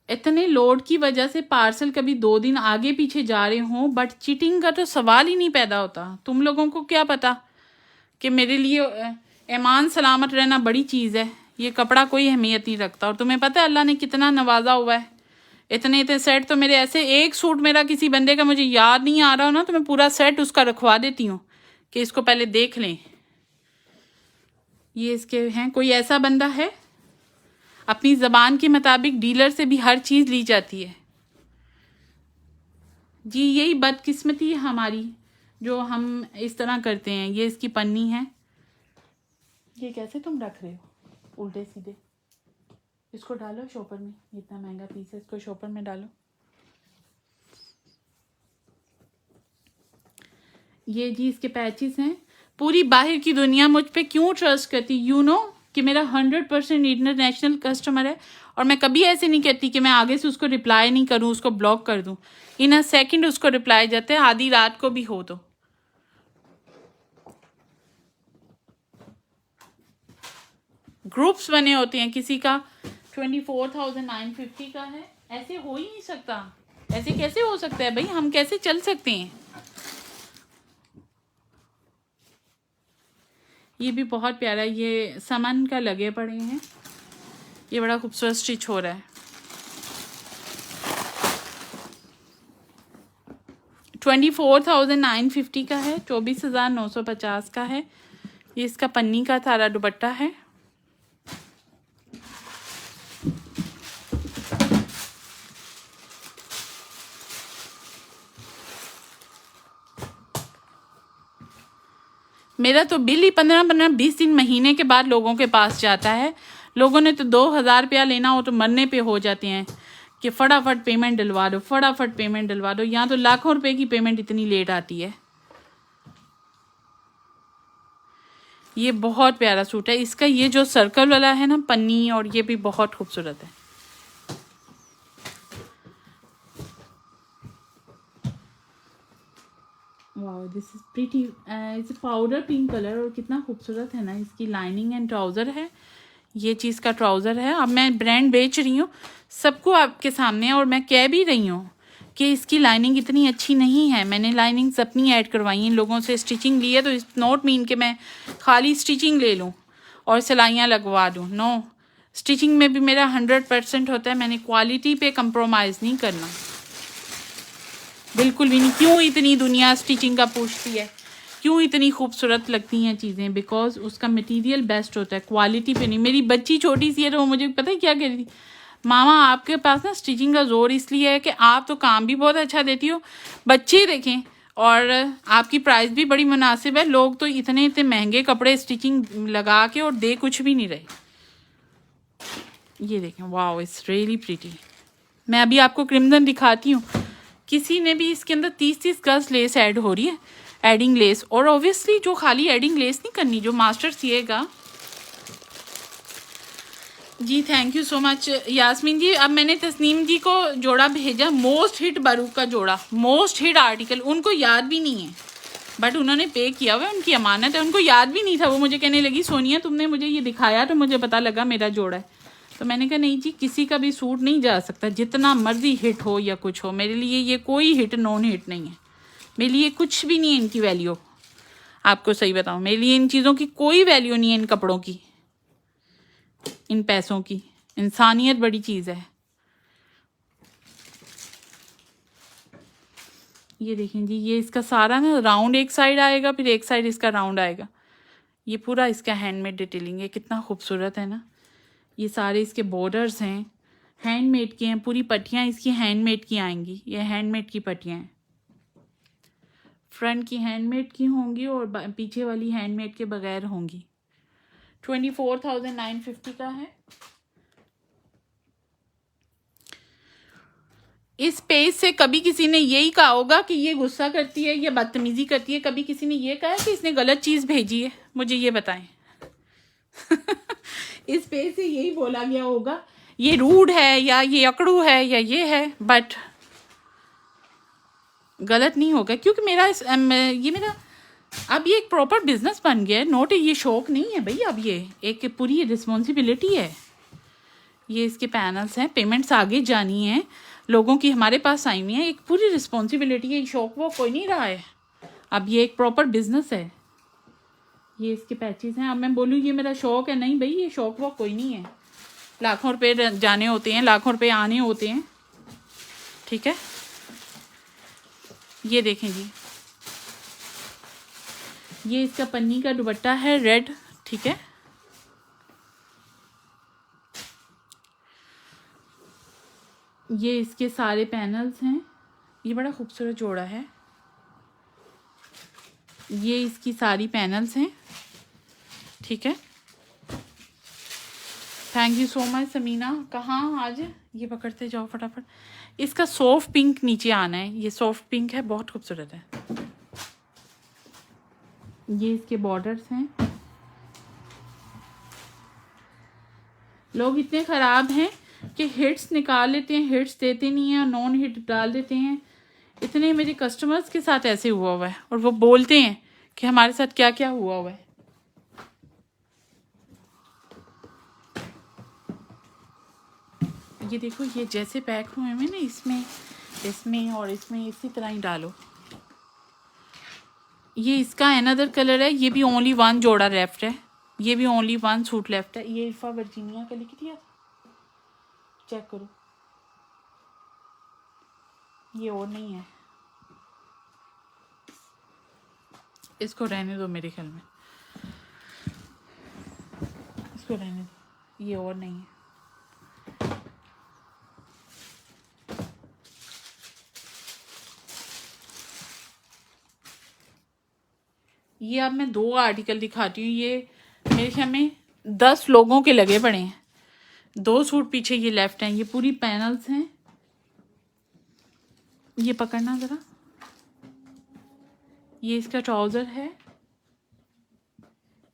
इतने लोड की वजह से पार्सल कभी 2 दिन आगे पीछे जा रहे हों, बट चीटिंग का तो सवाल ही नहीं पैदा होता। तुम लोगों को क्या पता कि मेरे लिए ईमान सलामत रहना बड़ी चीज़ है। ये कपड़ा कोई अहमियत नहीं रखता। और तुम्हें पता है अल्लाह ने कितना नवाजा हुआ है। इतने इतने सेट तो मेरे ऐसे, एक सूट मेरा किसी बंदे का मुझे याद नहीं आ रहा हो ना, तो मैं पूरा सेट उसका रखवा देती हूँ कि इसको पहले देख लें। ये इसके हैं। कोई ऐसा बंदा है, अपनी ज़बान के मुताबिक डीलर से भी हर चीज़ ली जाती है जी। यही बदकिस्मती है हमारी जो हम इस तरह करते हैं। ये इसकी पन्नी है। ये कैसे तुम रख रहे हो उल्टे सीधे? इसको डालो शॉपर में, इतना महंगा पीस है, इसको शॉपर में डालो। ये जी इसके पैचेस हैं। पूरी बाहर की दुनिया मुझ पे क्यों ट्रस्ट करती, यू नो कि मेरा 100% इंटरनेशनल कस्टमर है। और मैं कभी ऐसे नहीं कहती कि मैं आगे से उसको रिप्लाई नहीं करूँ, उसको ब्लॉक कर दूँ। इन अ सेकेंड उसको रिप्लाई जाते हैं, आधी रात को भी हो तो। ग्रुप्स बने होते हैं। किसी का 24,950 का है। ऐसे हो ही नहीं सकता। ऐसे कैसे हो सकता है भाई? हम कैसे चल सकते हैं? ये भी बहुत प्यारा, ये समन का लगे पड़े हैं। ये बड़ा खूबसूरत स्टिच हो रहा है। 24,950 का है, 24,950 का है। ये इसका पन्नी का सारा दुपट्टा है। मेरा तो बिल ही 15-20 दिन महीने के बाद लोगों के पास जाता है। लोगों ने तो 2,000 रुपया लेना हो तो मरने पे हो जाते हैं कि फटाफट पेमेंट डलवा दो, फटाफट पेमेंट डलवा दो। यहाँ तो लाखों रुपए की पेमेंट इतनी लेट आती है। ये बहुत प्यारा सूट है। इसका ये जो सर्कल वाला है ना पन्नी, और ये भी बहुत खूबसूरत है। Wow, this is pretty. It's powder pink colour, और कितना खूबसूरत है ना। इसकी लाइनिंग एंड ट्राउज़र है। ये चीज़ का ट्राउज़र है। अब मैं ब्रांड बेच रही हूँ सबको आपके सामने, और मैं कह भी रही हूँ कि इसकी लाइनिंग इतनी अच्छी नहीं है। मैंने लाइनिंग्स अपनी ऐड करवाई हैं, लोगों से स्टिचिंग ली है, तो इस नॉट मीन कि मैं खाली स्टिचिंग ले लूँ और सिलाइयाँ लगवा दूँ। नो, स्टिचिंग में भी मेरा 100% होता है। मैंने क्वालिटी पे कंप्रोमाइज़ नहीं करना, बिल्कुल भी नहीं। क्यों इतनी दुनिया स्टिचिंग का पूछती है, क्यों इतनी खूबसूरत लगती हैं चीज़ें? बिकॉज उसका मटेरियल बेस्ट होता है, क्वालिटी पे नहीं। मेरी बच्ची छोटी सी है तो वो मुझे पता है क्या कह रही थी, मामा आपके पास ना स्टिचिंग का जोर इसलिए है कि आप तो काम भी बहुत अच्छा देती हो, बच्चे देखें, और आपकी प्राइस भी बड़ी मुनासिब है। लोग तो इतने इतने महंगे कपड़े स्टिचिंग लगा के और दे कुछ भी नहीं रहे। ये देखें, वाओ, इट्स रियली प्रीटी। मैं अभी आपको क्रिम्सन दिखाती हूँ। किसी ने भी इसके अंदर 30-30 गज लेस ऐड हो रही है, एडिंग लेस। और ऑब्वियसली जो खाली एडिंग लेस नहीं करनी, जो मास्टर सिएगा। जी thank you so much Yasmeen ji. अब मैंने तस्नीम जी को जोड़ा भेजा, मोस्ट हिट बारूक का जोड़ा, मोस्ट हिट आर्टिकल। उनको याद भी नहीं है, बट उन्होंने पे किया हुआ है, उनकी अमानत है। उनको याद भी नहीं था। वो मुझे कहने लगी सोनिया तुमने मुझे ये दिखाया तो मुझे पता लगा मेरा जोड़ा है। तो मैंने कहा नहीं जी, किसी का भी सूट नहीं जा सकता, जितना मर्जी हिट हो या कुछ हो। मेरे लिए ये कोई हिट नॉन हिट नहीं है, मेरे लिए कुछ भी नहीं है इनकी वैल्यू। आपको सही बताऊं, मेरे लिए इन चीज़ों की कोई वैल्यू नहीं है, इन कपड़ों की, इन पैसों की। इंसानियत बड़ी चीज़ है। ये देखें जी, ये इसका सारा ना राउंड एक साइड आएगा, फिर एक साइड इसका राउंड आएगा। ये पूरा इसका हैंडमेड डिटेलिंग है, कितना खूबसूरत है ना। ये सारे इसके बॉर्डर्स हैं, हैंडमेड के हैं। पूरी पट्टियाँ इसकी हैंडमेड की आएंगी। ये हैंडमेड की पट्टियाँ हैं, फ्रंट की हैंडमेड की होंगी और पीछे वाली हैंडमेड के बगैर होंगी। 24,950 का है। इस पेज से कभी किसी ने यही कहा होगा कि ये गुस्सा करती है, ये बदतमीजी करती है? कभी किसी ने ये कहा है कि इसने गलत चीज़ भेजी है? मुझे ये बताएं। इस पेज से यही बोला गया होगा ये रूड है, या ये अकड़ू है, या ये है, बट गलत नहीं होगा। क्योंकि मेरा ये मेरा अब ये एक प्रॉपर बिजनेस बन गया है। नोट, ये शौक नहीं है भाई, अब ये एक पूरी रिस्पॉन्सिबिलिटी है। ये इसके पैनल्स हैं, पेमेंट्स आगे जानी है, लोगों की हमारे पास आई हुई है, एक पूरी रिस्पॉन्सिबिलिटी है। शौक वो कोई नहीं रहा है, अब ये एक प्रॉपर बिजनेस है। ये इसके पैचेस हैं। अब मैं बोलूँ ये मेरा शौक है, नहीं भाई, ये शौक वो कोई नहीं है। लाखों रुपए जाने होते हैं, लाखों रुपए आने होते हैं, ठीक है। ये देखें जी, ये इसका पन्नी का दुपट्टा है रेड, ठीक है। ये इसके सारे पैनल्स हैं। ये बड़ा खूबसूरत जोड़ा है। ये इसकी सारी पैनल्स हैं, ठीक है। Thank you so much Samina. कहाँ आज ये पकड़ते जाओ फटाफट। इसका सॉफ्ट पिंक नीचे आना है, ये सॉफ्ट पिंक है, बहुत खूबसूरत है। ये इसके बॉर्डर्स हैं। लोग इतने ख़राब हैं कि हिट्स निकाल लेते हैं, हिट्स देते नहीं हैं, नॉन हिट डाल देते हैं। इतने मेरे कस्टमर्स के साथ ऐसे हुआ है, और वो बोलते हैं कि हमारे साथ क्या क्या हुआ है। ये देखो, ये जैसे पैक हुए हैं ना, इसमें और इसमें इसी तरह ही डालो। ये इसका अनदर कलर है। ये भी ओनली 1 जोड़ा लेफ्ट है, ये भी ओनली 1 सूट लेफ्ट है। ये इल्फा वर्जीनिया का लिख दिया, चेक करो। ये और नहीं है, इसको रहने दो, मेरे ख्याल में इसको रहने दो, ये और नहीं है। ये अब मैं 2 आर्टिकल दिखाती हूँ। ये मेरे ख्याल में 10 लोगों के लगे पड़े हैं। 2 सूट पीछे ये लेफ्ट हैं, ये पूरी पैनल्स हैं। ये पकड़ना ज़रा, ये इसका ट्राउज़र है।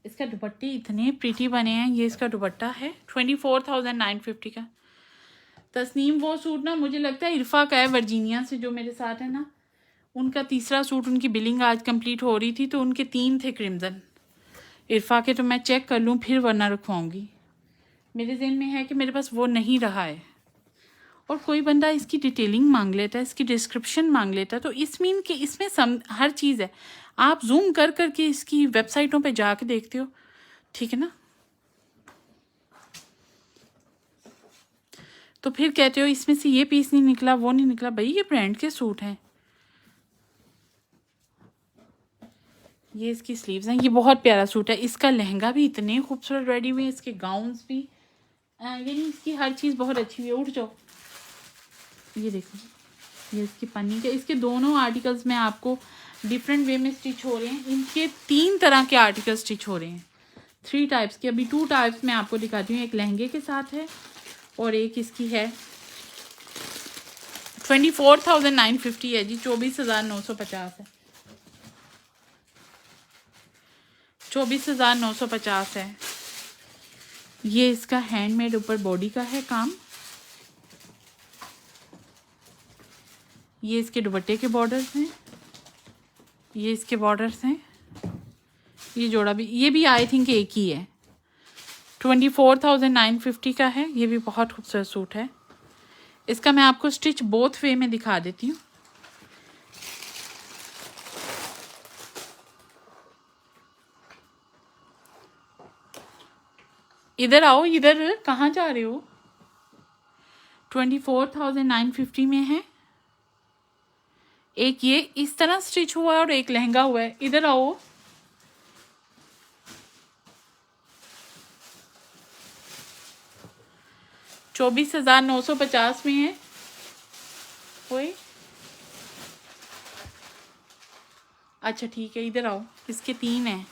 इसका दुपट्टे इतने प्रीटी बने हैं। ये इसका दुपट्टा है 24,950 का। तस्नीम वो सूट ना मुझे लगता है इरफा का है, वर्जीनिया से जो मेरे साथ है ना, उनका तीसरा सूट, उनकी बिलिंग आज कंप्लीट हो रही थी तो उनके 3 थे क्रिम्ज़न। इरफा के तो मैं चेक कर लूँ फिर वरना रखवाऊँगी। मेरे ज़हन में है कि मेरे पास वो नहीं रहा है। और कोई बंदा इसकी डिटेलिंग मांग लेता है, इसकी डिस्क्रिप्शन मांग लेता है, तो इसमें कि इसमें हर चीज़ है। आप जूम कर करके इसकी वेबसाइटों पे जाके देखते हो, ठीक है ना, तो फिर कहते हो इसमें से ये पीस नहीं निकला, वो नहीं निकला। भाई ये ब्रांड के सूट हैं। ये इसकी स्लीव्स हैं। ये बहुत प्यारा सूट है। इसका लहंगा भी इतने खूबसूरत रेडी हुए हैं, इसके गाउन्स भी, यानी इसकी हर चीज़ बहुत अच्छी हुई है। उठ जाओ, ये देखो, ये इसकी पन्नी के, इसके दोनों आर्टिकल्स में आपको डिफरेंट वे में स्टिच हो रहे हैं। इनके 3 तरह के आर्टिकल स्टिच हो रहे हैं, 3 टाइप्स के। अभी 2 टाइप्स मैं आपको दिखाती हूँ। एक लहंगे के साथ है और एक इसकी है 24,950 है जी, 24,950 है, 24,950 है। ये इसका हैंडमेड ऊपर बॉडी का है काम। ये इसके दुपट्टे के बॉर्डर्स हैं, ये इसके बॉर्डर्स हैं। ये जोड़ा भी, ये भी आई थिंक एक ही है। 24,950 का है। ये भी बहुत खूबसूरत सूट है। इसका मैं आपको स्टिच बोथ वे में दिखा देती हूँ। इधर आओ, इधर कहाँ जा रहे हो। 24,950 में है। एक ये इस तरह स्टिच हुआ है और एक लहंगा हुआ है। इधर आओ, $24,950 में है। ओए अच्छा ठीक है, इधर आओ, इसके 3 हैं।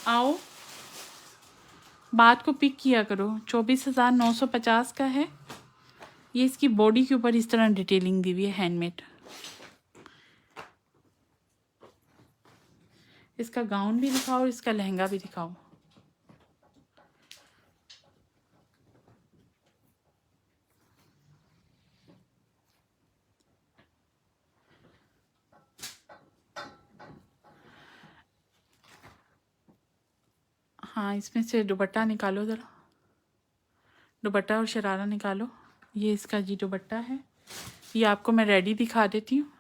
आओ, बात को पिक किया करो। 24,950 का है। ये इसकी बॉडी के ऊपर इस तरह डिटेलिंग दी हुई है, हैंडमेड। इसका गाउन भी दिखाओ, इसका लहंगा भी दिखाओ। हाँ, इसमें से दुपट्टा निकालो ज़रा, दुपट्टा और शरारा निकालो। ये इसका जी दुपट्टा है। ये आपको मैं रेडी दिखा देती हूँ।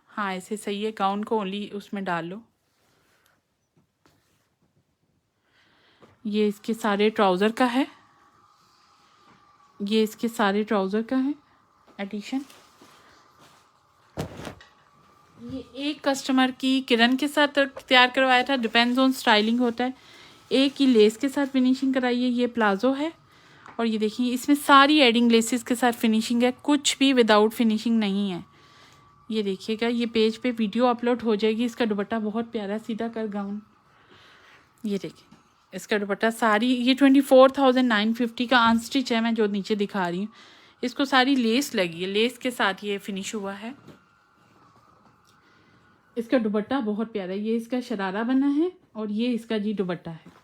हाँ, ऐसे सही है। गाउन को ओनली उसमें डाल लो। ये इसके सारे ट्राउज़र का है। ये इसके सारे ट्राउज़र का है एडिशन। ये एक कस्टमर की किरण के साथ तैयार करवाया था, डिपेंड्स ऑन स्टाइलिंग होता है। एक की लेस के साथ फिनिशिंग कराई है। ये प्लाजो है और ये देखिए इसमें सारी एडिंग लेसेस के साथ फिनिशिंग है, कुछ भी विदाउट फिनिशिंग नहीं है। ये देखिएगा, ये पेज पे वीडियो अपलोड हो जाएगी। इसका दुपट्टा बहुत प्यारा, सीधा कर गाउन। ये देखिए इसका दुपट्टा सारी, ये 24,950 का अनस्टिच है मैं जो नीचे दिखा रही हूँ। इसको सारी लेस लगी है, लेस के साथ ये फिनिश हुआ है। इसका दुपट्टा बहुत प्यारा है। ये इसका शरारा बना है और ये इसका जी दुपट्टा है।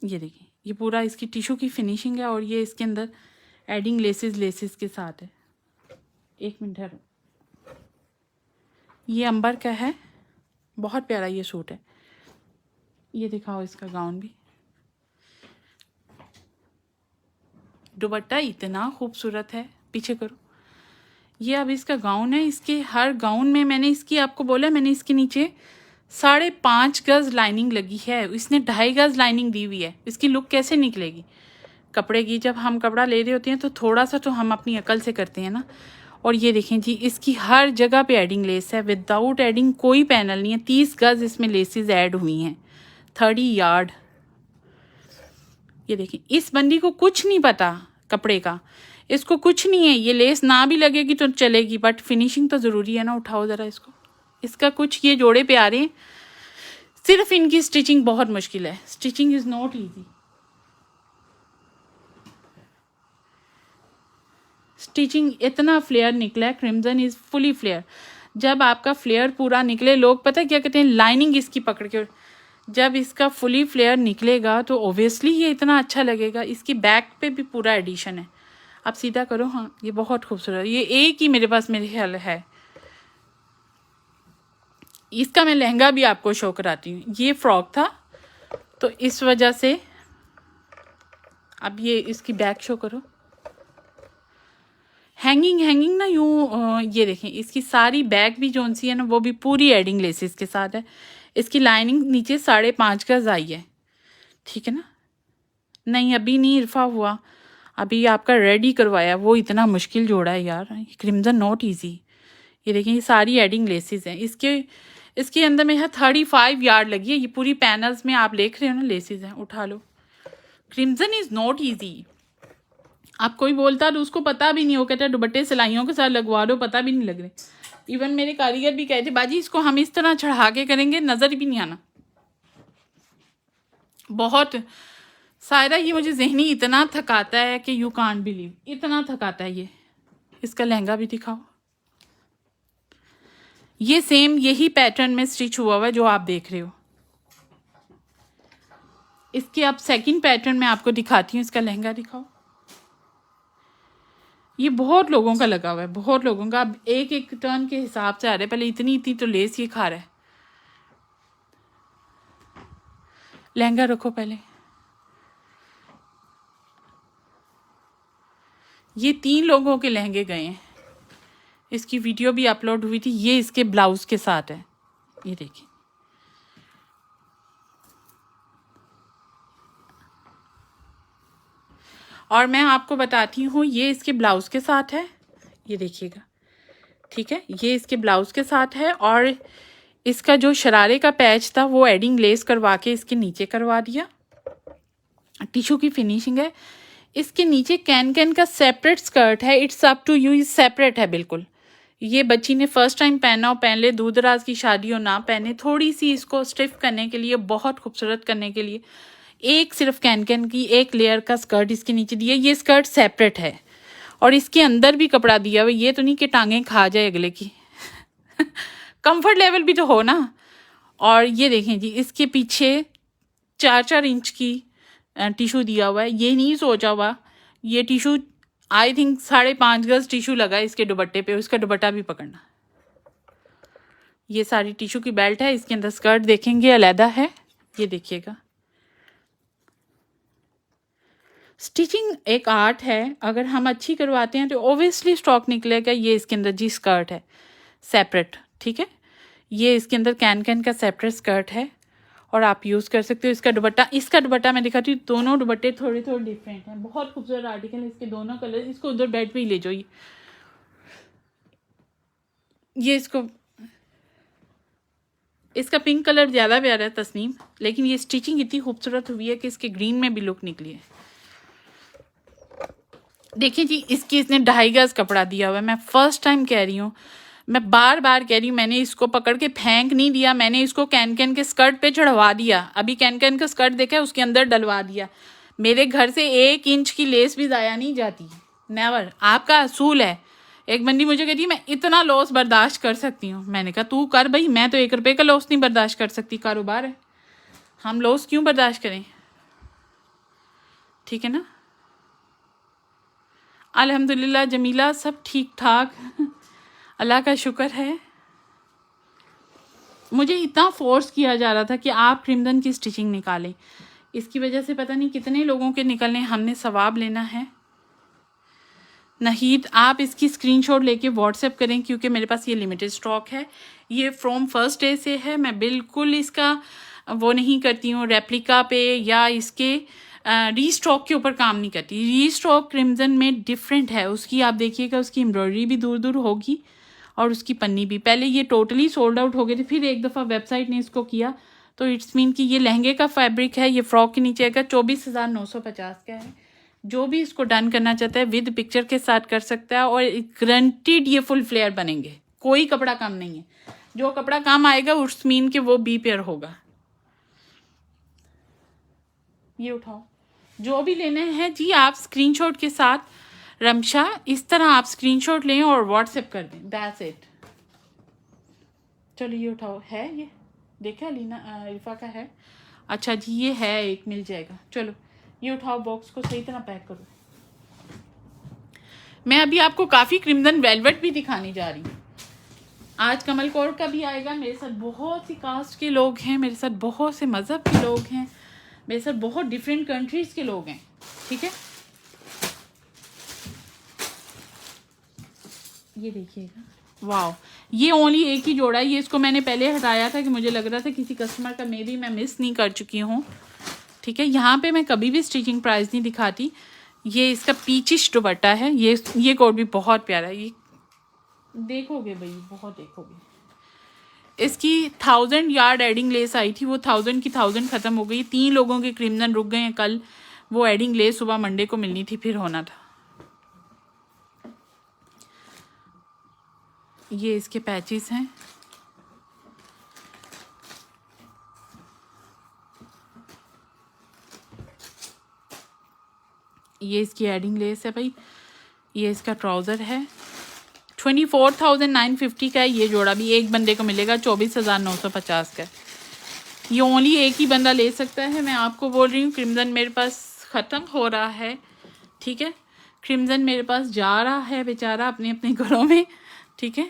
ये देखिए, ये पूरा इसकी टिश्यू की फिनिशिंग है और ये इसके अंदर एडिंग लेसेस के साथ है। एक मिनट है, ये अंबर का है, बहुत प्यारा ये सूट है। ये दिखाओ इसका गाउन भी, दुपट्टा इतना खूबसूरत है। पीछे करो। ये अब इसका गाउन है। इसके हर गाउन में मैंने इसकी आपको बोला, मैंने इसके नीचे 5.5 गज लाइनिंग लगी है। इसने 2.5 गज लाइनिंग दी हुई है। इसकी लुक कैसे निकलेगी कपड़े की। जब हम कपड़ा ले रहे होते हैं तो थोड़ा सा तो हम अपनी अकल से करते हैं ना। और ये देखें जी, इसकी हर जगह पे एडिंग लेस है। विदाउट एडिंग कोई पैनल नहीं है। 30 गज इसमें लेसेस ऐड हुई हैं, 30 यार्ड। ये देखिए, इस बंदी को कुछ नहीं पता कपड़े का। इसको कुछ नहीं है, ये लेस ना भी लगेगी तो चलेगी, बट फिनिशिंग तो ज़रूरी है ना। उठाओ ज़रा इसको। इसका कुछ ये जोड़े प्यारे हैं, सिर्फ इनकी स्टिचिंग बहुत मुश्किल है। Stitching is not easy. Stitching इतना फ्लेयर निकला है, क्रिम्जन इज़ फुली फ्लेयर। जब आपका फ्लेयर पूरा निकले, लोग पता है क्या कहते हैं, लाइनिंग इसकी पकड़ के, जब इसका फुली फ्लेयर निकलेगा तो ओबियसली ये इतना अच्छा लगेगा। इसकी बैक पे भी पूरा एडिशन है। आप सीधा करो। हाँ, ये बहुत खूबसूरत, ये एक ही मेरे पास मेरे ख्याल है। इसका मैं लहंगा भी आपको शो कराती हूँ। ये फ्रॉक था तो इस वजह से, अब ये इसकी बैक शो करो। हैंगिंग ना यूँ, ये देखें इसकी सारी बैक भी जोन सी है ना, वो भी पूरी एडिंग लेसेस के साथ है। इसकी लाइनिंग नीचे 5.5 गज आई है, ठीक है ना। नहीं अभी नहीं इरफा हुआ, अभी आपका रेडी करवाया। वो इतना मुश्किल जोड़ा है यार, क्रिम्जन नॉट इजी। ये देखें ये सारी एडिंग लेसेस हैं। इसके अंदर में है 35 यार्ड लगी है। ये पूरी पैनल्स में आप देख रहे हो ना लेसेस हैं। उठा लो। Crimson is not easy. आप कोई बोलता तो उसको पता भी नहीं हो, कहता दुपट्टे सिलाइयों के साथ लगवा दो, पता भी नहीं लग रहे। इवन मेरे कारीगर भी कहते बाजी इसको हम इस तरह चढ़ा के करेंगे नज़र भी नहीं आना। बहुत सायरा, ये मुझे ज़हनी इतना थकाता है कि यू कांट बिलीव, इतना थकाता है ये। इसका लहंगा भी दिखाओ। ये सेम यही पैटर्न में स्टिच हुआ हुआ है जो आप देख रहे हो। इसके अब सेकंड पैटर्न में आपको दिखाती हूँ। इसका लहंगा दिखाओ। ये बहुत लोगों का लगा हुआ है, बहुत लोगों का। अब एक एक टर्न के हिसाब से आ रहा है। पहले इतनी तो लेस ये खा रहा है। लहंगा रखो पहले। ये 3 लोगों के लहंगे गए हैं। इसकी वीडियो भी अपलोड हुई थी। ये इसके ब्लाउज के साथ है, ये देखिए। और मैं आपको बताती हूँ, ये इसके ब्लाउज के साथ है, ये देखिएगा, ठीक है। ये इसके ब्लाउज के साथ है। और इसका जो शरारे का पैच था वो एडिंग लेस करवा के इसके नीचे करवा दिया। टिशू की फिनिशिंग है। इसके नीचे कैन का सेपरेट स्कर्ट है। It's up to you, separate है बिल्कुल। ये बच्ची ने फर्स्ट टाइम पहना हो, पहन ले। दूर दराज की शादी हो ना पहने, थोड़ी सी इसको स्टिफ करने के लिए, बहुत खूबसूरत करने के लिए एक सिर्फ कैन की एक लेयर का स्कर्ट इसके नीचे दिया। ये स्कर्ट सेपरेट है और इसके अंदर भी कपड़ा दिया हुआ। ये तो नहीं कि टांगें खा जाए अगले की। कंफर्ट लेवल भी तो हो ना। और ये देखें जी, इसके पीछे 4 इंच की टिशू दिया हुआ है। ये नहीं सोचा हुआ, ये टिशू आई थिंक 5.5 गज टिशू लगा है इसके दुपट्टे पे। उसका दुपट्टा भी पकड़ना। ये सारी टिशू की बेल्ट है। इसके अंदर स्कर्ट देखेंगे अलहदा है, ये देखिएगा। स्टिचिंग एक आर्ट है, अगर हम अच्छी करवाते हैं तो ओबियसली स्टॉक निकलेगा। ये इसके अंदर जी स्कर्ट है सेपरेट, ठीक है। ये इसके अंदर कैन का सेपरेट स्कर्ट है और आप यूज़ कर सकते हो। इसका दुपट्टा मैं दिखाती हूँ। दोनों दुपट्टे थोड़े डिफरेंट हैं। बहुत खूबसूरत आर्टिकल है। इसके दोनों कलर, इसको उधर बेड पे ही ले जाओ। ये इसका पिंक कलर ज़्यादा प्यारा है तस्नीम, लेकिन ये स्टिचिंग इतनी खूबसूरत हुई है कि इसके ग्रीन में भी लुक निकली है। देखिए जी, इसने 2.5 गज कपड़ा दिया हुआ है। मैं फर्स्ट टाइम कह रही हूँ, मैं बार बार कह रही हूँ, मैंने इसको पकड़ के फेंक नहीं दिया। मैंने इसको कैन के स्कर्ट पे चढ़वा दिया। अभी कैन का स्कर्ट देखा है, उसके अंदर डलवा दिया। मेरे घर से 1 इंच की लेस भी ज़ाया नहीं जाती, नेवर। आपका असूल है। एक बंदी मुझे कहती है मैं इतना लॉस बर्दाश्त कर सकती हूँ। मैंने कहा तू कर भाई, मैं तो 1 रुपये का लॉस नहीं बर्दाश्त कर सकती। कारोबार है, हम लॉस क्यों बर्दाश्त करें, ठीक है ना। अल्हम्दुलिल्लाह जमीला, सब ठीक ठाक, अल्लाह का शुक्र है। मुझे इतना फोर्स किया जा रहा था कि आप क्रिम्जन की स्टिचिंग निकालें। इसकी वजह से पता नहीं कितने लोगों के निकलने, हमने सवाब लेना है। नहीद, आप इसकी स्क्रीनशॉट लेके व्हाट्सएप करें, क्योंकि मेरे पास ये लिमिटेड स्टॉक है। ये फ्रॉम फर्स्ट डे से है। मैं बिल्कुल इसका वो नहीं करती हूँ रेप्लिका पे या इसके रीस्टॉक के ऊपर काम नहीं करती। रीस्टॉक क्रिम्जन में डिफरेंट है। उसकी आप देखिएगा, उसकी एम्ब्रॉयडरी भी दूर दूर होगी और उसकी पन्नी भी। पहले ये टोटली सोल्ड आउट हो गए थे, फिर एक दफ़ा वेबसाइट ने इसको किया, तो इट्स मीन कि ये लहंगे का फैब्रिक है। ये फ्रॉक के नीचे आएगा। 24,950 का है। जो भी इसको डन करना चाहता है विद पिक्चर के साथ कर सकता है, और गारंटीड ये फुल फ्लेयर बनेंगे, कोई कपड़ा कम नहीं है। जो कपड़ा कम आएगा उस मीन के वो बी पेयर होगा। ये उठाओ, जो भी लेने हैं जी आप स्क्रीनशॉट के साथ रमशा इस तरह आप स्क्रीनशॉट लें और व्हाट्सएप कर दें, दैट्स इट। चलो ये उठाओ, है ये देखा लीना इरफा का है, अच्छा जी ये है, एक मिल जाएगा। चलो ये उठाओ, बॉक्स को सही तरह पैक करो। मैं अभी आपको काफ़ी क्रिम्सन वेलवेट भी दिखाने जा रही हूँ। आज कमल कौर का भी आएगा। मेरे साथ बहुत सी कास्ट के लोग हैं, मेरे साथ बहुत से मज़हब के लोग हैं, मेरे साथ बहुत डिफरेंट कंट्रीज़ के लोग हैं, ठीक है। ये देखिएगा, वाह, ये ओनली एक ही जोड़ा है। ये इसको मैंने पहले हटाया था कि मुझे लग रहा था किसी कस्टमर का मे बी मैं मिस नहीं कर चुकी हूँ, ठीक है। यहाँ पे मैं कभी भी स्टिचिंग प्राइस नहीं दिखाती। ये इसका पीचिश दुपट्टा है। ये कोट भी बहुत प्यारा है, ये देखोगे भाई बहुत देखोगे। इसकी 1000 यार्ड एडिंग लेस आई थी, वो 1000 की 1000 ख़त्म हो गई। 3 लोगों के क्रिम्सन रुक गए हैं कल, वो एडिंग लेस सुबह मंडे को मिलनी थी, फिर होना था। ये इसके पैचेस हैं, ये इसकी एडिंग लेस है भाई। ये इसका ट्राउज़र है, 24,950 का है। ये जोड़ा भी एक बंदे को मिलेगा, 24,950 का है। ये ओनली एक ही बंदा ले सकता है। मैं आपको बोल रही हूँ क्रिम्सन मेरे पास ख़त्म हो रहा है, ठीक है। क्रिम्सन मेरे पास जा रहा है बेचारा अपने अपने घरों में, ठीक है,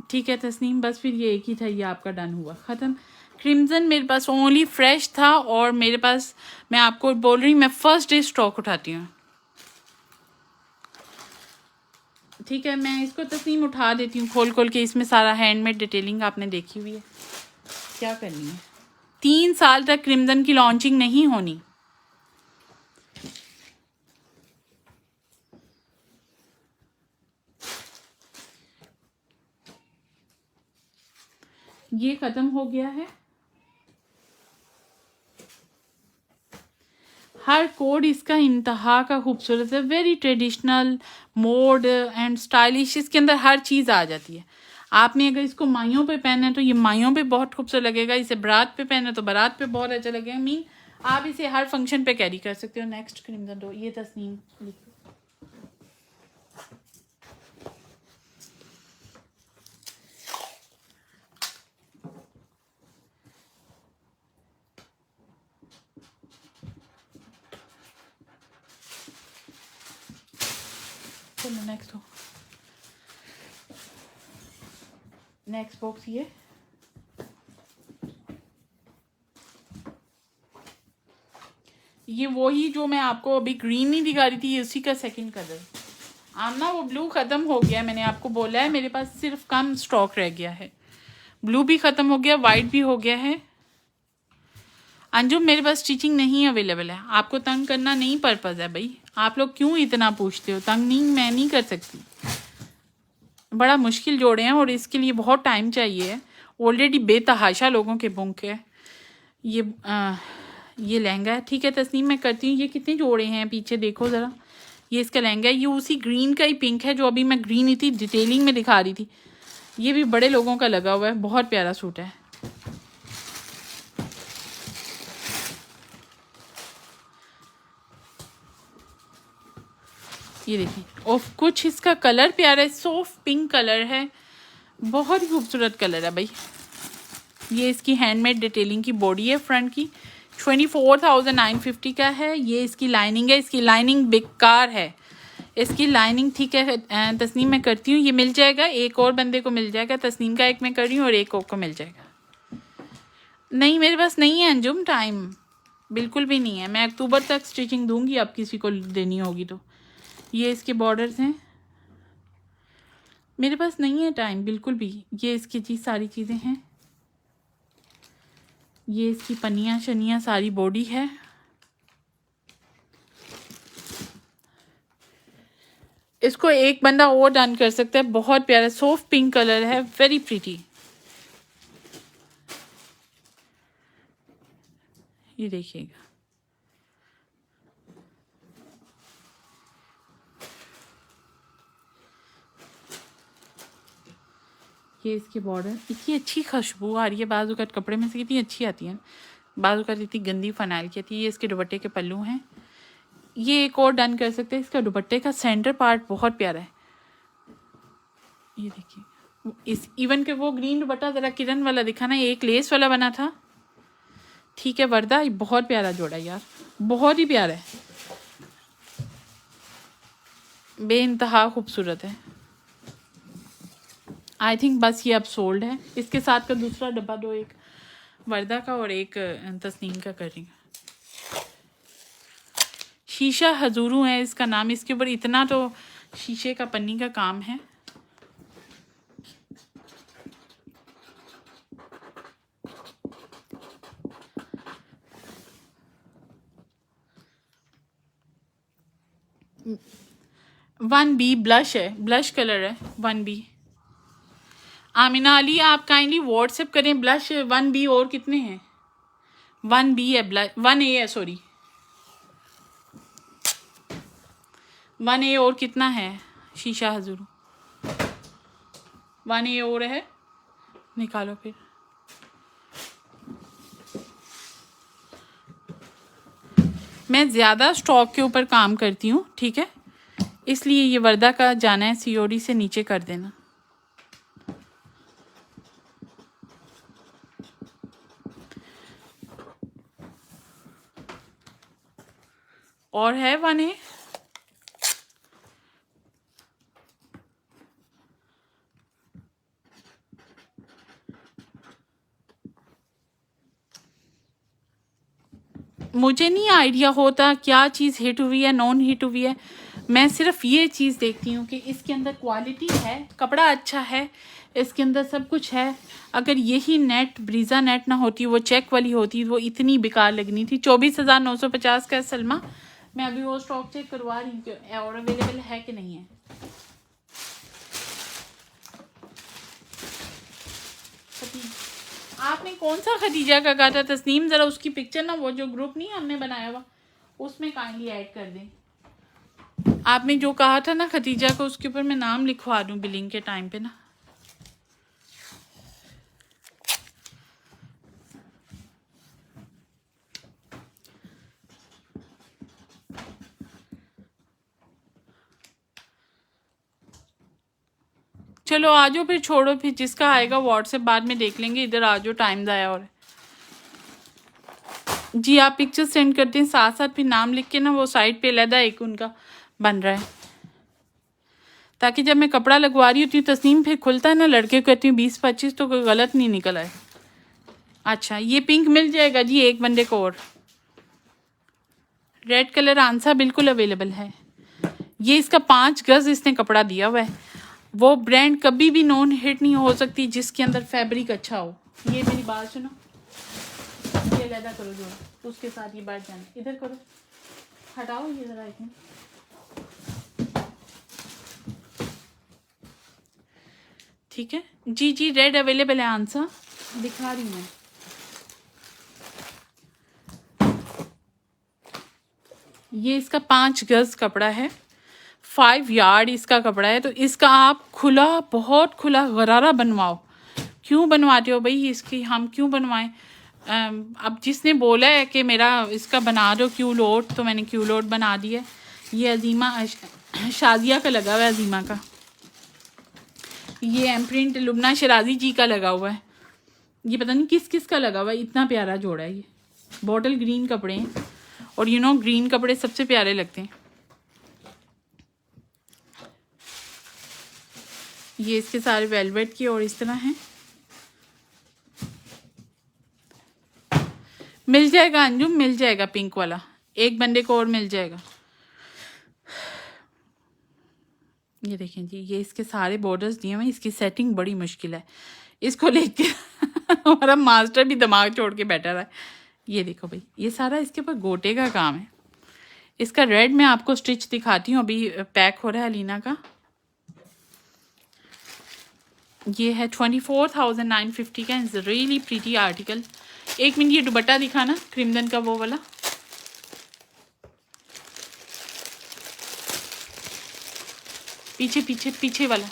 ठीक है तस्नीम। बस फिर ये एक ही था, ये आपका डन हुआ, ख़त्म। क्रिम्सन मेरे पास ओनली फ्रेश था, और मेरे पास, मैं आपको बोल रही हूँ, मैं फर्स्ट डे स्टॉक उठाती हूँ, ठीक है। मैं इसको तस्नीम उठा देती हूँ खोल खोल के। इसमें सारा हैंडमेड डिटेलिंग आपने देखी हुई है, क्या करनी है। 3 साल तक क्रिम्सन की लॉन्चिंग नहीं होनी। ये ख़त्म हो गया है। हर कोड इसका इंतहा का खूबसूरत है, very traditional, mode and stylish, इसके अंदर हर चीज़ आ जाती है। आपने अगर इसको माइयों पे पहना है तो ये माइयों पे बहुत खूबसूरत लगेगा, इसे बारात पे पहना तो बारात पे बहुत अच्छा लगेगा। मीन आप इसे हर फंक्शन पे कैरी कर सकते हो। नेक्स्ट क्रिम्सन दो, ये तस्नीम लिखो। चलो नेक्स्ट हो, नेक्स्ट बॉक्स ये वही जो मैं आपको अभी ग्रीन नहीं दिखा रही थी, ये उसी का सेकंड कलर। आमना वो ब्लू ख़त्म हो गया है, मैंने आपको बोला है, मेरे पास सिर्फ कम स्टॉक रह गया है। ब्लू भी ख़त्म हो गया, वाइट भी हो गया है। अंजुम मेरे पास स्टिचिंग नहीं अवेलेबल है, आपको तंग करना नहीं पर्पज़ है भाई। आप लोग क्यों इतना पूछते हो? तंग नहीं, मैं नहीं कर सकती। बड़ा मुश्किल जोड़े हैं और इसके लिए बहुत टाइम चाहिए। ऑलरेडी बेतहाशा लोगों के बुक है। ये लहंगा है, ठीक है तस्नीम, मैं करती हूँ। ये कितने जोड़े हैं पीछे देखो ज़रा। ये इसका लहंगा है, ये उसी ग्रीन का ही पिंक है जो अभी मैं ग्रीन इतनी डिटेलिंग में दिखा रही थी। ये भी बड़े लोगों का लगा हुआ है, बहुत प्यारा सूट है। ये देखिए, और कुछ इसका कलर प्यारा है, सॉफ्ट पिंक कलर है, बहुत ही खूबसूरत कलर है भाई। ये इसकी हैंडमेड डिटेलिंग की बॉडी है फ्रंट की, 24,950 का है। ये इसकी लाइनिंग है, इसकी लाइनिंग बेकार है, इसकी लाइनिंग ठीक है तस्नीम, मैं करती हूँ। ये मिल जाएगा, एक और बंदे को मिल जाएगा। तस्नीम का एक मैं कर रही हूँ और एक और को मिल जाएगा। नहीं मेरे पास नहीं है अंजुम, टाइम बिल्कुल भी नहीं है। मैं अक्टूबर तक स्टिचिंग दूंगी, आप किसी को देनी होगी तो। ये इसके बॉर्डर्स हैं, मेरे पास नहीं है टाइम बिल्कुल भी। ये इसकी चीज़ सारी चीज़ें हैं, ये इसकी पनियाँ शनियाँ सारी बॉडी है। इसको एक बंदा और डन कर सकता है, बहुत प्यारा सॉफ्ट पिंक कलर है, वेरी प्रीटी। ये देखिएगा, ये इसके बॉर्डर, इतनी अच्छी खुशबू आ रही है बाजू का कपड़े में से, कितनी अच्छी आती है, बाजू का इतनी गंदी फनाइल की आती है। ये इसके दुपट्टे के पल्लू हैं। ये एक और डन कर सकते हैं, इसका दुपट्टे का सेंटर पार्ट बहुत प्यारा है। ये देखिए, इस इवन के वो ग्रीन दुपट्टा ज़रा किरण वाला दिखा ना, एक लेस वाला बना था, ठीक है वर्दा, ये बहुत प्यारा जोड़ा यार, बहुत ही प्यारा है, बेइंतहा खूबसूरत है। आई थिंक बस ये अब सोल्ड है। इसके साथ का दूसरा डब्बा दो, एक वर्दा का और एक तस्नीम का कर रही हूँ। शीशा हजूरू है इसका नाम, इसके ऊपर इतना तो शीशे का पन्नी का काम है। वन बी ब्लश है, ब्लश कलर है 1B। आमिना अली आप काइंडली व्हाट्सएप करें ब्लश 1B और कितने हैं? 1B है ब्लश, 1A है सॉरी, 1A और कितना है शीशा हजूर? 1A और है, निकालो फिर। मैं ज़्यादा स्टॉक के ऊपर काम करती हूँ, ठीक है, इसलिए ये वर्दा का जाना है COD से नीचे कर देना। और है 1A, मुझे नहीं आइडिया होता क्या चीज़ हिट हुई है नॉन हिट हुई है। मैं सिर्फ ये चीज़ देखती हूँ कि इसके अंदर क्वालिटी है, कपड़ा अच्छा है, इसके अंदर सब कुछ है। अगर यही नेट ब्रीज़ा नेट ना होती, वो चेक वाली होती, वो इतनी बेकार लगनी थी। 24,950 का है सलमा। मैं अभी वो स्टॉक चेक करवा रही हूँ और अवेलेबल है कि नहीं है। आपने कौन सा खदीजा का कहा था तस्नीम? ज़रा उसकी पिक्चर ना, वो जो ग्रुप नहीं हमने बनाया हुआ, उसमें काइंडली ऐड कर दें। आपने जो कहा था ना खदीजा को, उसके ऊपर मैं नाम लिखवा दूँ बिलिंग के टाइम पे ना। चलो आ जाओ फिर, छोड़ो फिर, जिसका आएगा व्हाट्सएप बाद में देख लेंगे। इधर आ जाओ, टाइम ज़ाया और जी। आप पिक्चर सेंड करते हैं साथ साथ, फिर नाम लिख के ना वो साइड पे अलग एक उनका बन रहा है, ताकि जब मैं कपड़ा लगवा रही होती हूँ तस्नीम, फिर खुलता है ना, लड़के को कहती हूँ 20-25 तो कोई गलत नहीं निकल आए। अच्छा ये पिंक मिल जाएगा जी एक बंदे को, और रेड कलर आंसर बिल्कुल अवेलेबल है। ये इसका 5 गज इसने कपड़ा दिया हुआ है। वो ब्रांड कभी भी नॉन हिट नहीं हो सकती जिसके अंदर फैब्रिक अच्छा हो। ये मेरी बात सुनो, ये लैदा करो जो उसके साथ, ये बैठ जाना, इधर करो, हटाओ ये जरा एक मिनट। ठीक है जी जी, रेड अवेलेबल है आंसर, दिखा रही हूँ मैं। ये इसका 5 गज कपड़ा है, 5 यार्ड इसका कपड़ा है। तो इसका आप खुला, बहुत खुला गरारा बनवाओ। क्यों बनवाते हो भाई इसकी, हम क्यों बनवाएं? अब जिसने बोला है कि मेरा इसका बना दो क्यू लोट, तो मैंने क्यू लोट बना दिया। ये अजीमा शादिया का लगा हुआ है, अजीमा का। ये एम्प्रिंट लुबना शराजी जी का लगा हुआ है। ये पता नहीं किस किस का लगा हुआ है, इतना प्यारा जोड़ा है। ये बॉटल ग्रीन कपड़े हैं, और यू नो ग्रीन कपड़े सबसे प्यारे लगते हैं। ये इसके सारे वेलवेट के और इस तरह हैं। मिल जाएगा अंजुम, मिल जाएगा पिंक वाला, एक बंदे को और मिल जाएगा। ये देखें जी, ये इसके सारे बॉर्डर्स दिए हुए हैं। इसकी सेटिंग बड़ी मुश्किल है, इसको लेके हमारा मास्टर भी दिमाग छोड़ के बैठा रहा है। ये देखो भाई, ये सारा इसके ऊपर गोटे का काम है। इसका रेड मैं आपको स्टिच दिखाती हूँ, अभी पैक हो रहा है अलीना का। ये है 24,950 का, इज रियली प्रीटी आर्टिकल। एक मिनट, ये दुपट्टा दिखाना क्रिमदन का वो वाला। पीछे पीछे पीछे वाला,